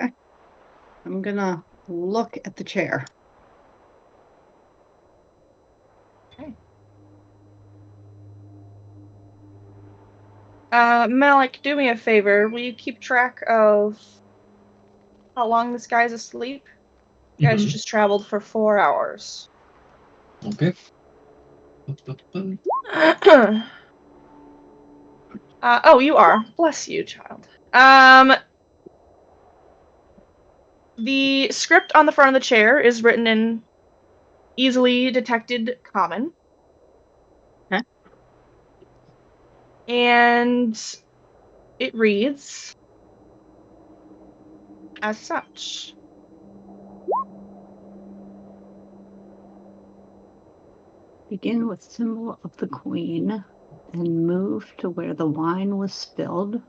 Okay. I'm gonna look at the chair.
Okay. Malik, do me a favor. Will you keep track of how long this guy's asleep? You guys just traveled for 4 hours.
Okay.
Oh, you are. Bless you, child. The script on the front of the chair is written in easily detected common. And it reads as such.
Begin with symbol of the queen, then move to where the wine was spilled.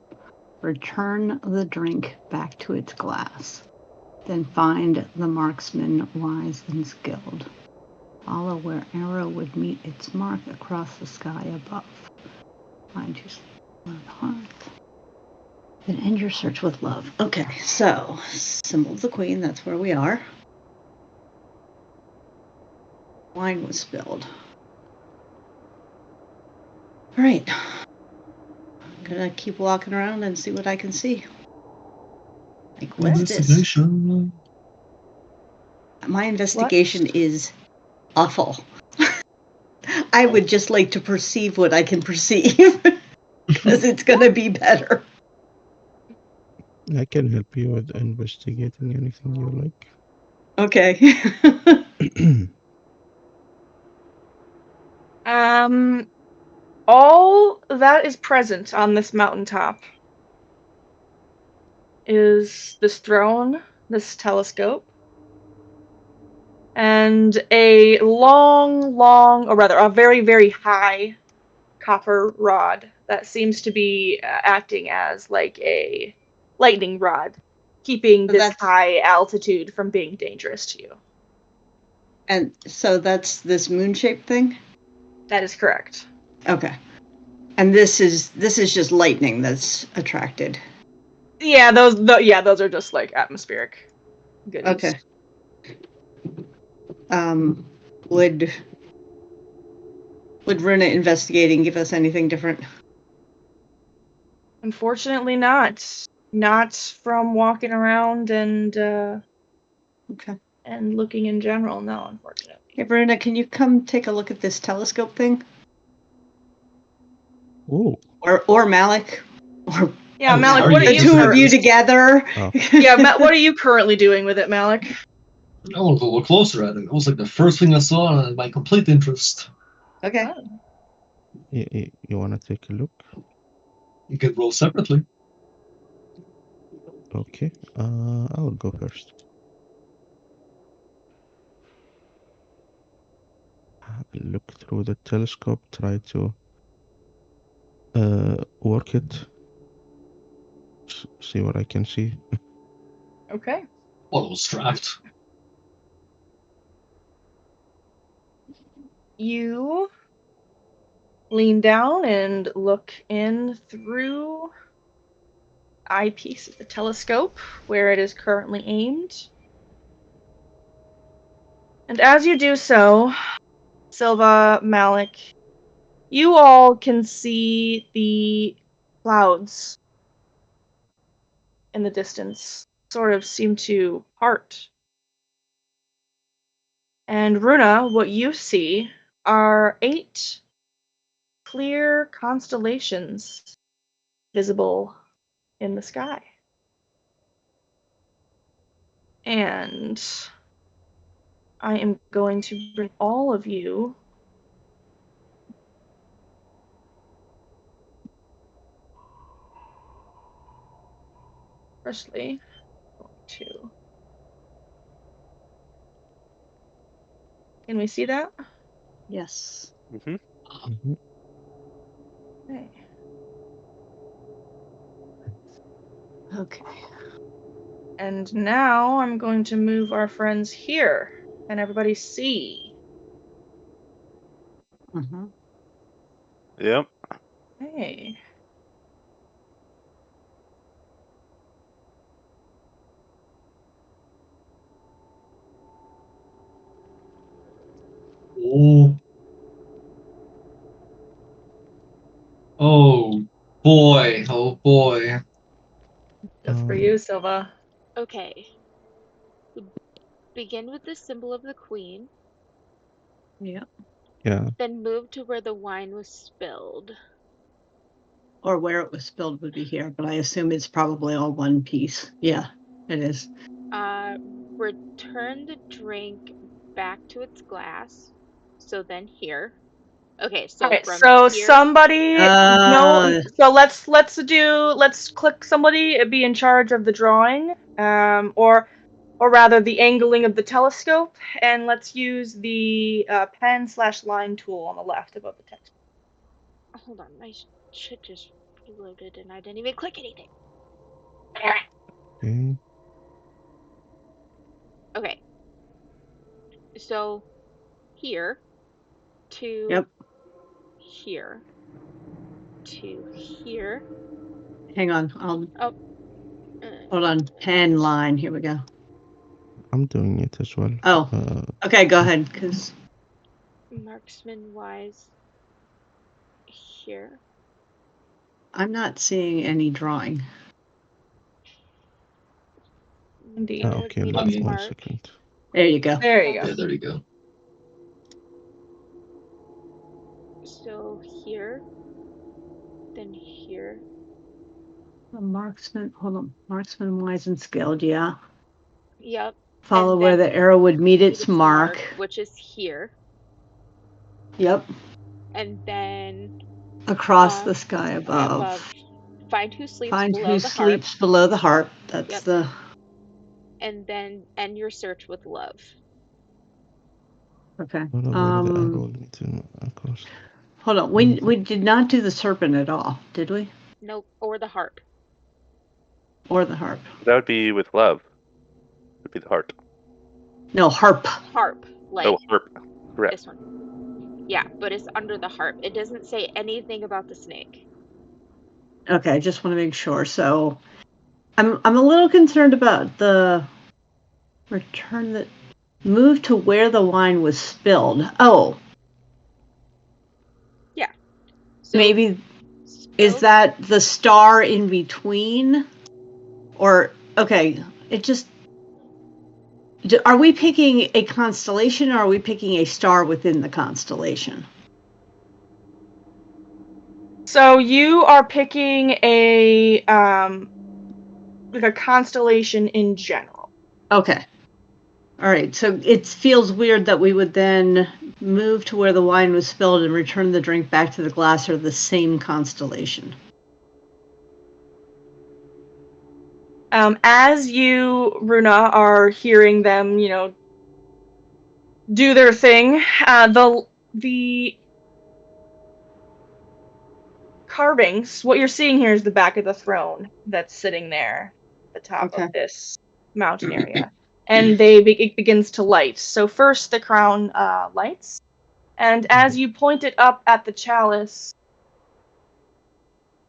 Return the drink back to its glass. Then find the marksman wise and skilled. Follow where arrow would meet its mark across the sky above. Find your hearth. Then end your search with love. Okay, so symbol of the queen, that's where we are. Wine was spilled. All right. I'm gonna keep walking around and see what I can see. Like, what's this?
Investigation.
My investigation is awful. I would just like to perceive what I can perceive, because it's gonna be better.
I can help you with investigating anything you like.
Okay.
All that is present on this mountaintop is this throne, this telescope, and a a very, very high copper rod that seems to be acting as like a lightning rod, keeping this high altitude from being dangerous to you.
And so that's this moon-shaped thing?
That is correct.
Okay. And this is just lightning that's attracted.
Yeah, those are just like atmospheric goodies.
Okay. Would Runa investigating give us anything different?
Unfortunately not. Not from walking around and
okay.
And looking in general, no, unfortunately.
Hey Runa, can you come take a look at this telescope thing?
Oh.
Or Malik? Or
yeah, Malik, what are
the
you
two of you together?
Oh.
Yeah, what are you currently doing with it, Malik?
I want to look closer at it. It was like the first thing I saw and my complete interest.
Okay.
Oh.
You want to take a look?
You can roll separately.
Okay. I'll go first. Look through the telescope, try to work it, see what I can see.
Okay.
Well, it was strapped.
You lean down and look in through eyepiece of the telescope where it is currently aimed. And as you do so, Silva, Malik, you all can see the clouds in the distance sort of seem to part. And Runa, what you see are 8 clear constellations visible in the sky. And I am going to bring all of you firstly to. Can we see that?
Yes.
Mm-hmm.
Mm-hmm.
Okay.
Okay.
And now I'm going to move our friends here. Can everybody see?
Mm-hmm.
Yep.
Hey.
Oh. Oh boy. Oh boy.
Just for you, Silva.
Okay. Begin with the symbol of the queen.
Yeah.
Yeah.
Then move to where the wine was spilled.
Or where it was spilled would be here, but I assume it's probably all one piece. Yeah, it is.
Return the drink back to its glass. So then here. Okay, so
Okay,
from
so
here,
somebody no. So let's click somebody be in charge of the drawing, or rather the angling of the telescope, and let's use the pen/line tool on the left above the text.
hold on, my shit just reloaded and I didn't even click anything.
Okay.
Okay, so here to
Yep.
here to here.
Hang on.
Oh,
Hold on. Pen line. Here we go.
I'm doing it as well.
Oh. Okay, go ahead, because
marksman wise here.
I'm not seeing any drawing.
Indeed.
That would
Okay,
be
I
this
mean-
one
mark.
second.
There you go.
There you go.
Yeah, there you go.
So here, then here.
A marksman. Hold on. Marksman wise and skilled. Yeah.
Yep.
Follow
And
where
then
the arrow would meet its mark.
which is here.
Yep.
And then
Across the sky above.
Find who sleeps
Find
below
who
the harp.
sleeps below the harp. That's
Yep.
the.
And then end your search with love.
Okay.
Follow where the arrow meets across.
Hold on. We did not do the serpent at all, did we?
Nope. Or the harp.
Or the harp.
That would be with love. Would be the heart.
No, harp.
Harp. Like
Oh, harp. Correct.
this one. Yeah, but it's under the harp. It doesn't say anything about the snake.
Okay, I just want to make sure. So I'm a little concerned about the return that move to where the wine was spilled. Oh.
Yeah. So
maybe is that the star in between? Or okay, it just are we picking a constellation or are we picking a star within the constellation?
So you are picking a like a constellation in general.
Okay. All right. So it feels weird that we would then move to where the wine was spilled and return the drink back to the glass or the same constellation.
As you, Runa, are hearing them, do their thing, the carvings, what you're seeing here is the back of the throne that's sitting there at the top of this mountain area. And it begins to light. So first the crown lights, and as you point it up at the chalice,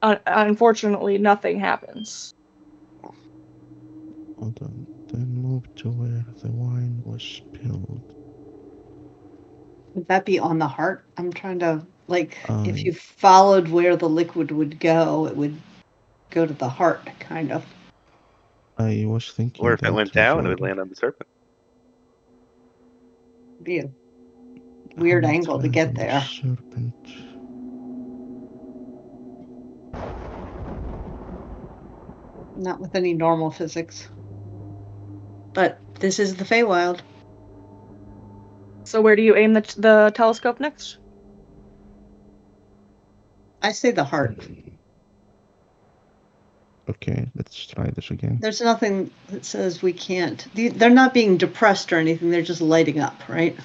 unfortunately nothing happens.
Hold on. Then move to where the wine was spilled.
Would that be on the heart? I'm trying to, if you followed where the liquid would go, it would go to the heart, kind of.
I was thinking
Or if it went down, it would
well.
land on the serpent.
Be a weird angle to get there.
Serpent.
Not with any normal physics. But this is the Feywild.
So where do you aim the telescope next?
I say the heart.
Okay, let's try this again.
There's nothing that says we can't. They're not being depressed or anything. They're just lighting up, right?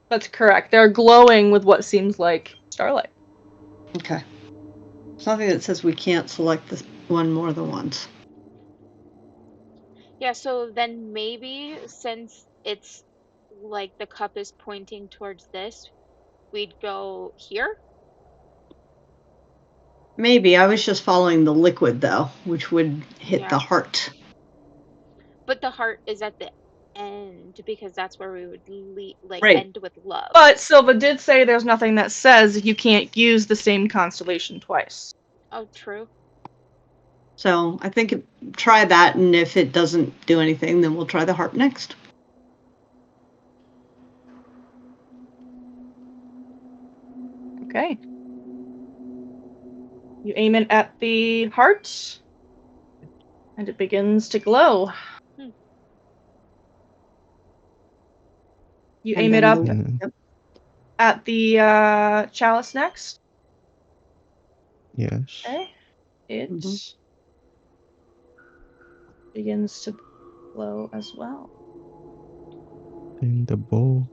That's correct. They're glowing with what seems like starlight.
Okay. There's nothing that says we can't select this one more than once.
Yeah, so then maybe since it's like the cup is pointing towards this, we'd go here?
Maybe. I was just following the liquid, though, which would hit the heart.
But the heart is at the end because that's where we would end with love.
But Silva did say there's nothing that says you can't use the same constellation twice.
Oh, true.
So I think try that, and if it doesn't do anything, then we'll try the harp next.
Okay. You aim it at the heart, and it begins to glow. You aim it up. at the chalice next.
Yes.
Okay. It begins to glow as well.
Then the bow.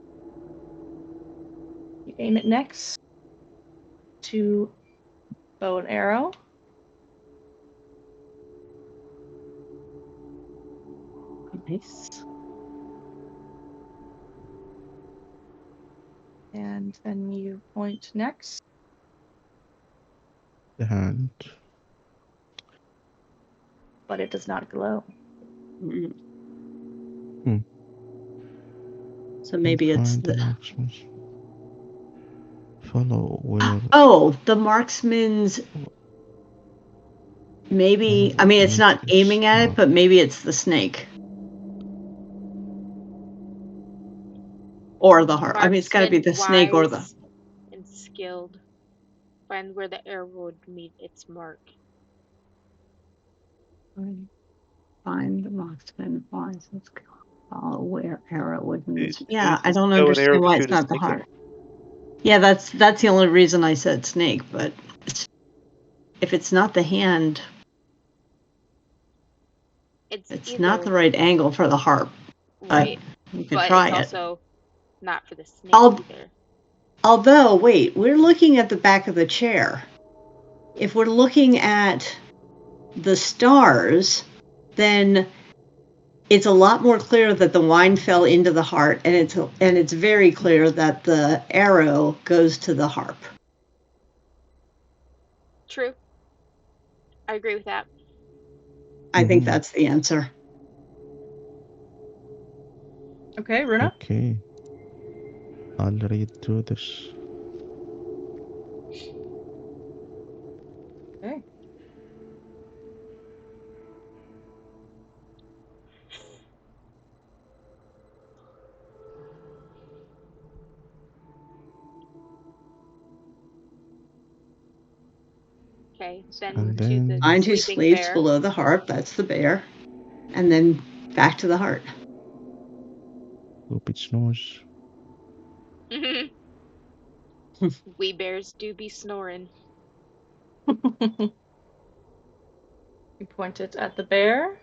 You aim it next to bow and arrow.
Nice.
And then you point next.
The hand.
But it does not glow.
So maybe it's
Find the marksman. Follow where.
Oh, the marksman's. Maybe. I mean, it's not aiming at it, but maybe it's the snake. Or the heart. I mean, it's got to be the snake or the.
And skilled. Find where the arrow would meet its mark.
Find the marksman. Follow where arrow would meet.
Use
Yeah, I don't
bow and arrow
understand
to
why
shoot
it's
a
not the
snake
heart.
there.
Yeah, that's the only reason I said snake. But if it's not the hand, it's not the right angle for the harp.
Right.
You can
but
try
it's
it.
Also not for the snake either.
Although, wait, we're looking at the back of the chair. If we're looking at the stars, then it's a lot more clear that the wine fell into the heart, and it's very clear that the arrow goes to the harp.
True. I agree with that.
I think that's the answer.
Okay, Runa?
Okay. I'll read through this.
Okay.
Okay,
And
then to the
Find who
sleeping
sleeps
bear.
below the harp, that's the bear. And then back to the heart.
Hope it snows.
We bears do be snoring.
You point it at the bear,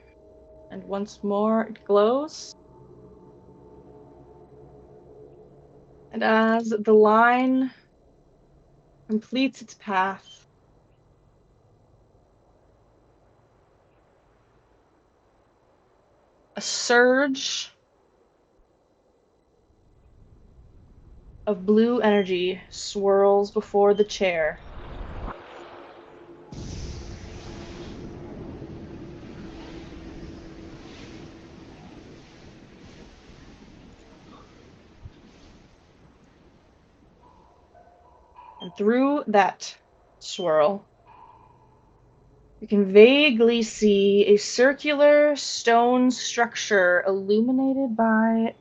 and once more it glows. And as the line completes its path, a surge of blue energy swirls before the chair. And through that swirl, you can vaguely see a circular stone structure illuminated by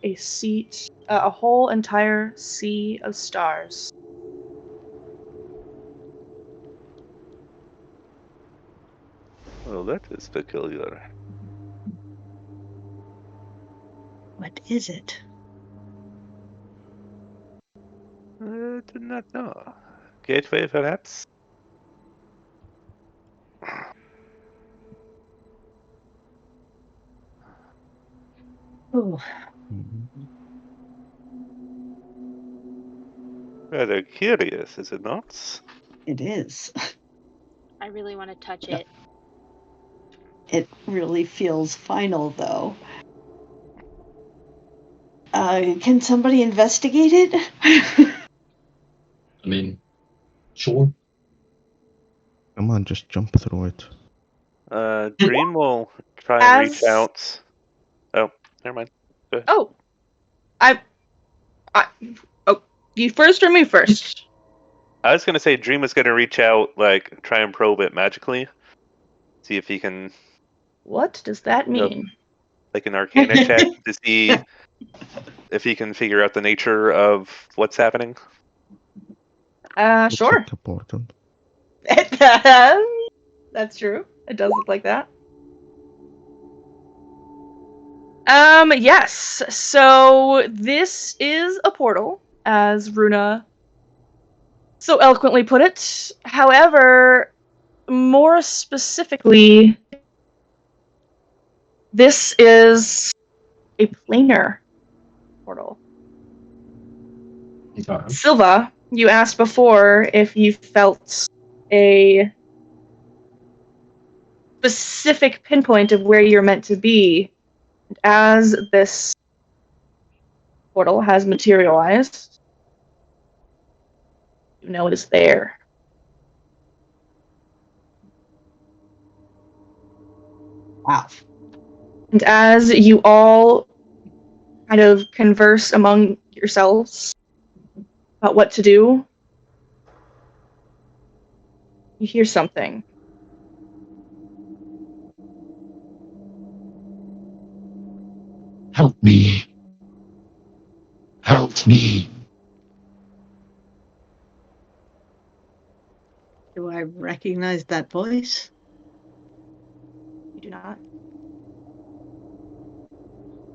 a whole entire sea of stars.
Well, that is peculiar.
What is it?
I do not know. Gateway, perhaps?
Oh,
Rather curious, is it not?
it is.
I really want to touch it.
It really feels final, though. Can somebody investigate it?
I mean, sure.
Come on, just jump through it.
Dream will try and reach out. Oh, never mind. Go ahead.
Oh, you first or me first?
I was gonna say Dream is gonna reach out, like try and probe it magically, see if he can.
What does that mean?
Like an Arcana check to see if he can figure out the nature of what's happening.
Sure.
Like a portal.
That's true. It does look like that. Yes. So this is a portal, as Runa so eloquently put it. However, more specifically, this is a planar portal.
Okay.
Silva, you asked before if you felt a specific pinpoint of where you're meant to be. And as this portal has materialized, you know it is there.
Wow.
And as you all kind of converse among yourselves about what to do, you hear something.
Help me. Help me.
Do I recognize that voice?
You do not.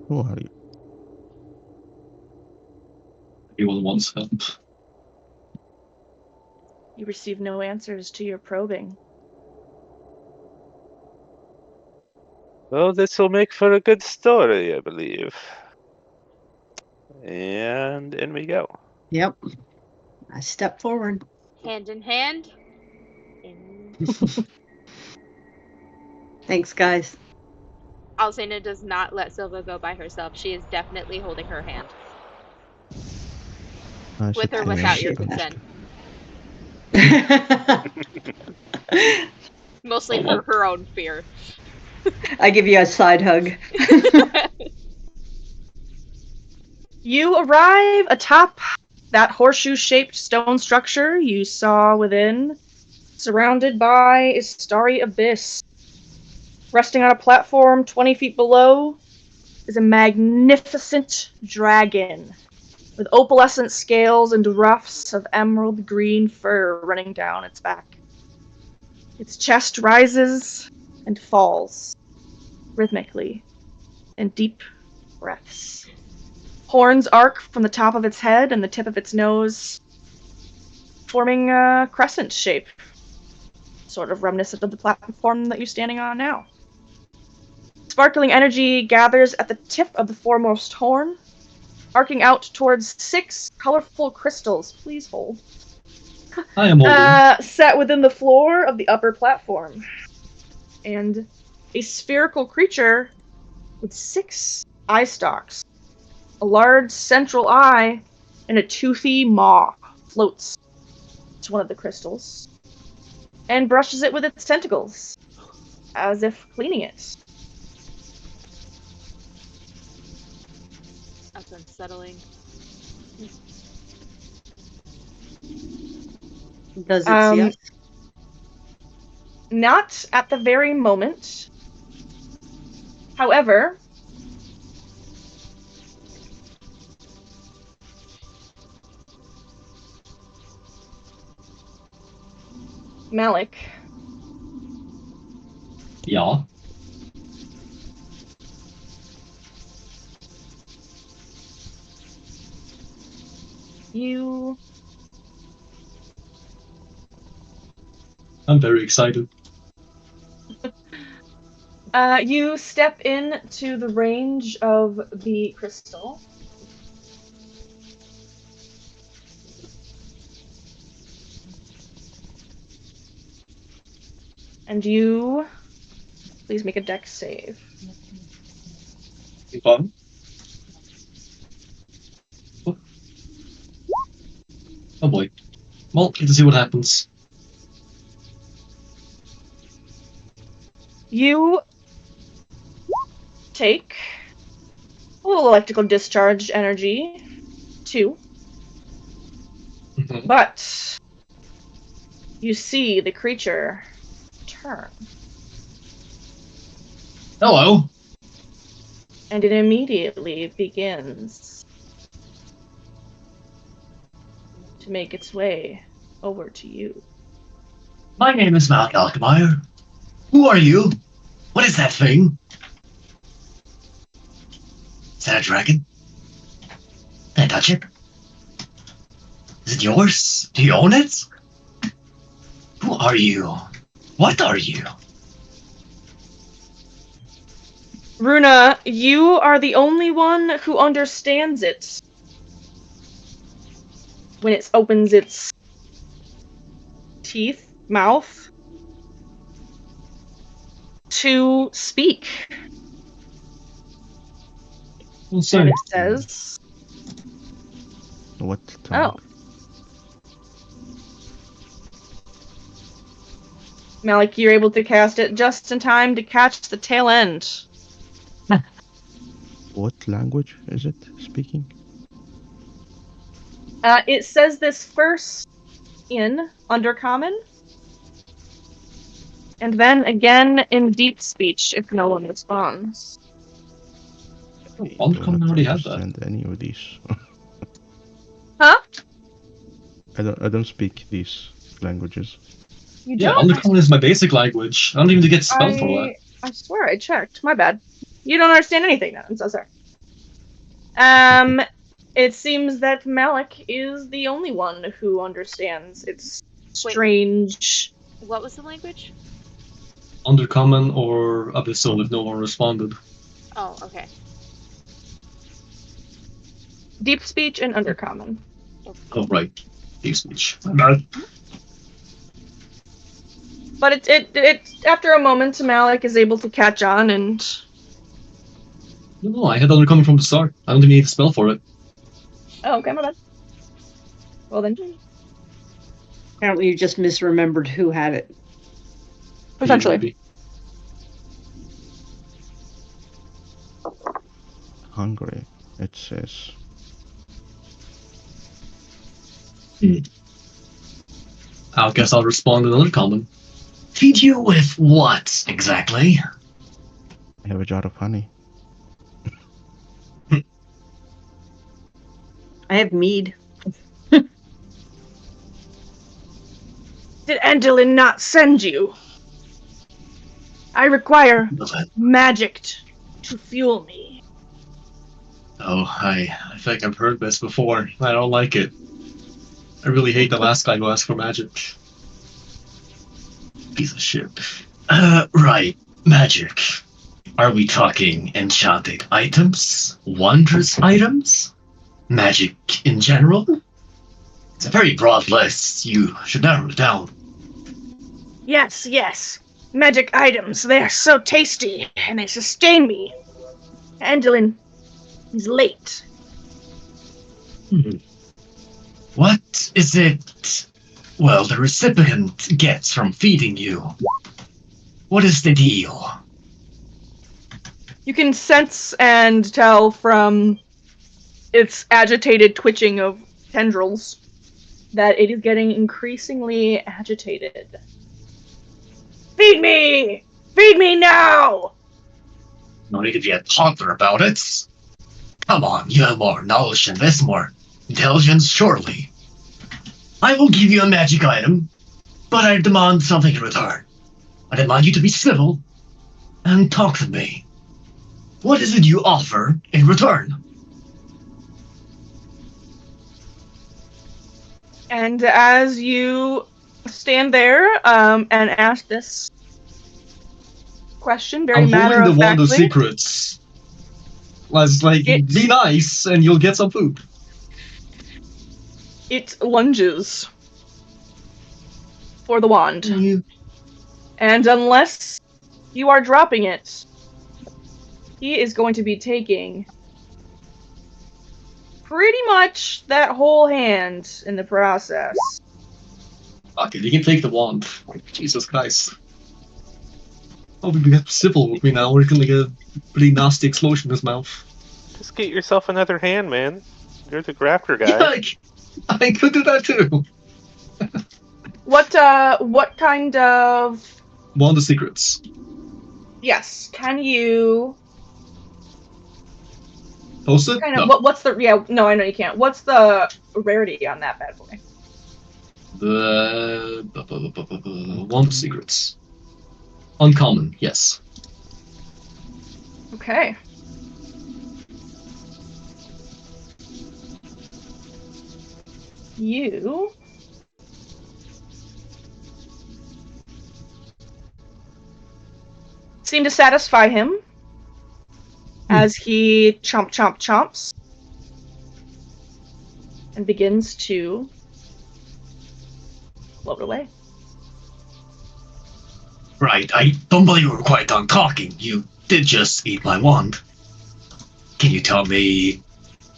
Who are you?
Everyone wants help.
You receive no answers to your probing.
Well, this will make for a good story, I believe. And in we go.
Yep. I step forward.
Hand in hand. In...
Thanks, guys.
Alcina does not let Silva go by herself. She is definitely holding her hand. With or without your consent. Mostly for her own fear.
I give you a side hug.
You arrive atop that horseshoe-shaped stone structure you saw within, surrounded by a starry abyss. Resting on a platform 20 feet below is a magnificent dragon with opalescent scales and ruffs of emerald green fur running down its back. Its chest rises and falls rhythmically in deep breaths. Horns arc from the top of its head and the tip of its nose, forming a crescent shape, sort of reminiscent of the platform that you're standing on now. Sparkling energy gathers at the tip of the foremost horn, arcing out towards 6 colorful crystals. Please hold.
I am holding.
Set within the floor of the upper platform. And a spherical creature with 6 eye stalks, a large central eye, and a toothy maw floats to one of the crystals and brushes it with its tentacles, as if cleaning it.
That's unsettling.
Does it see us?
Not at the very moment. However, Malik,
Yeah. I'm very excited.
You step into the range of the crystal. And you, please make a dex save.
Fun. Oh boy. Well, let's see what happens.
You take a little electrical discharge energy, 2, but you see the creature turn.
Hello.
And it immediately begins to make its way over to you.
My name is Malik Alkemeyer. Who are you? What is that thing? Is that a dragon? Can I touch it? Is it yours? Do you own it? Who are you? What are you?
Runa, you are the only one who understands it. When it opens its teeth, mouth, to speak.
Well,
And it says,
What tongue?
oh. Malik, you're able to cast it just in time to catch the tail end.
What language is it speaking?
It says this first in Undercommon, and then again in Deep Speech if no one responds.
Undercommon already had that.
Understand any of these?
Huh?
I don't speak these languages.
You
Yeah,
don't?
Undercommon is my basic language. I don't even get spelled for that.
I swear I checked. My bad. You don't understand anything then. I'm so sorry. It seems that Malik is the only one who understands. It's strange.
What was the language?
Undercommon or Abyssal if no one responded.
Oh, okay.
Deep Speech and Undercommon.
Oh, right. Deep speech. Bad.
But it after a moment, Malik is able to catch on and...
No, I had Undercommon from the start. I don't even need a spell for it.
Oh, okay, my bad. Well then.
Apparently you just misremembered who had it.
Potentially.
Maybe.
Hungry, it says.
I guess I'll respond in Undercommon.
Feed you with what, exactly?
I have a jar of honey.
I have mead.
Did Andolin not send you? I require magic to fuel me.
Oh, I think I've heard this before. I don't like it. I really hate the last guy who asked for magic.
Piece of shit. Right. Magic. Are we talking enchanted items? Wondrous items? Magic in general? It's a very broad list. You should narrow it down.
Yes, yes. Magic items. They are so tasty, and they sustain me. Andolin is late.
What is it, well, the recipient gets from feeding you? What is the deal?
You can sense and tell from its agitated twitching of tendrils that it is getting increasingly agitated. Feed me! Feed me now!
No need to be a toddler about it. Come on, you have more knowledge than this, more intelligence, surely. I will give you a magic item, but I demand something in return. I demand you to be civil and talk to me. What is it you offer in return?
And as you stand there and ask this question very
I'm holding
matter
the
of
wand of
factly,
secrets. Let's be nice and you'll get some food.
it lunges for the wand. And unless you are dropping it, he is going to be taking pretty much that whole hand in the process.
Fuck it, you can take the wand. Jesus Christ. Oh, we get civil with me now. We're gonna get a pretty nasty explosion in his mouth.
Just get yourself another hand, man. You're the grafter guy.
Yeah, I could do that too.
What kind of...
Wand of secrets.
Yes, can you...
Post it?
Kind of,
No.
what's the... Yeah, no, I know you can't. What's the rarity on that bad boy?
The Wand of secrets. Uncommon, yes.
Okay. you seem to satisfy him as he chomps and begins to float away.
Right, I don't believe you were quite done talking. You did just eat my wand. Can you tell me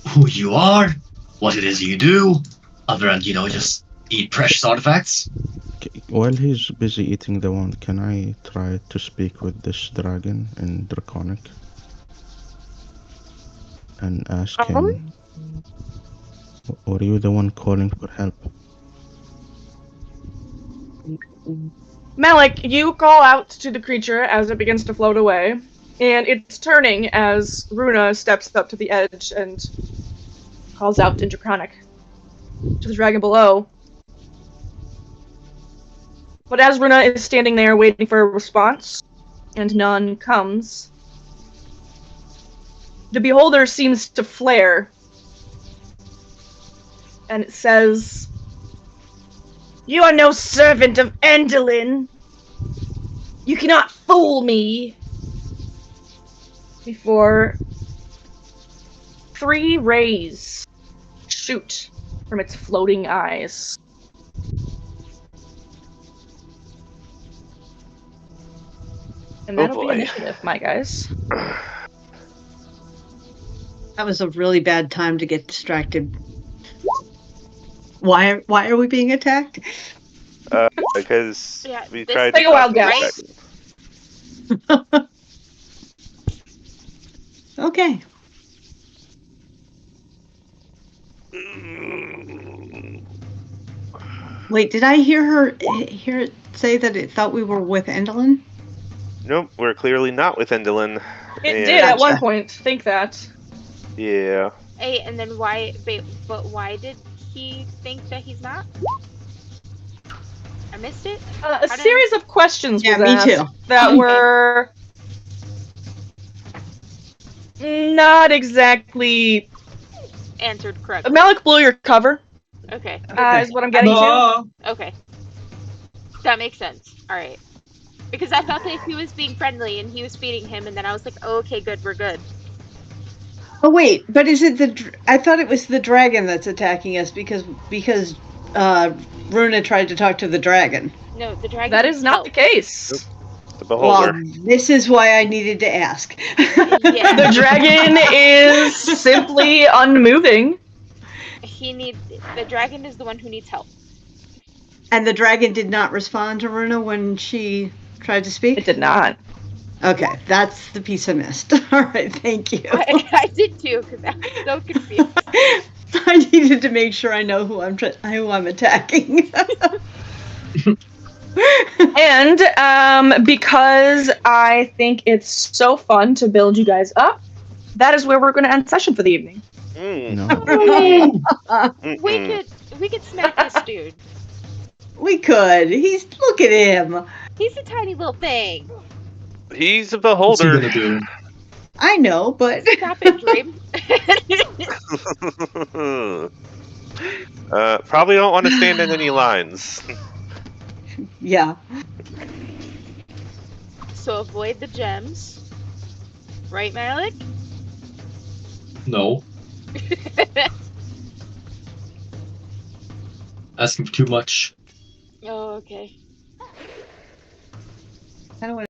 who you are? What it is you do? Other than, just eat precious artifacts?
While he's busy eating the wand, can I try to speak with this dragon in Draconic? And ask him, were you the one calling for help?
Malik, you call out to the creature as it begins to float away, and it's turning as Runa steps up to the edge and calls out in Draconic to the dragon below. But as Runa is standing there waiting for a response, and none comes, the beholder seems to flare, and it says, "You are no servant of Endelin. You cannot fool me." Before 3 rays shoot from its floating eyes. And that'll be initiative, my guys.
That was a really bad time to get distracted. Why are we being attacked?
Because we
this
tried
Take
to
a wild
talk
guess.
to the
Okay.
dragon.
Wait, did I hear it say that it thought we were with Endelin?
Nope, we're clearly not with Endelin.
It did at
Gotcha.
one point think that.
Yeah.
Hey, and then why? But why did he think that he's not? I missed it.
A series of questions
Yeah,
was
me
asked
too.
that were not exactly
Answered correctly.
Malik blew your cover.
Okay.
Is what I'm getting to.
Okay. That makes sense. All right. Because I thought that he was being friendly and he was feeding him, and then I was like, oh, okay, good, we're good.
Oh wait, but is it I thought it was the dragon that's attacking us because Runa tried to talk to the dragon.
No, the dragon.
That is not the case.
Nope. The beholder.
Well, this is why I needed to ask.
Yeah.
The dragon is simply unmoving.
The dragon is the one who needs help.
And the dragon did not respond to Runa when she tried to speak?
It did not.
Okay, that's the piece I missed. All right, thank you.
I did too, because I was so confused.
I needed to make sure I know who I'm attacking.
And because I think it's so fun to build you guys up, that is where we're going to end session for the evening.
No.
We could smack this dude.
We could. Look at him.
He's a tiny little thing.
He's a
What's he
beholder.
gonna do?
I know, but
Stop it, Dream.
Probably don't want to stand in any lines.
yeah.
So avoid the gems. Right, Malik?
No. Asking for too much.
Oh, okay.
I don't want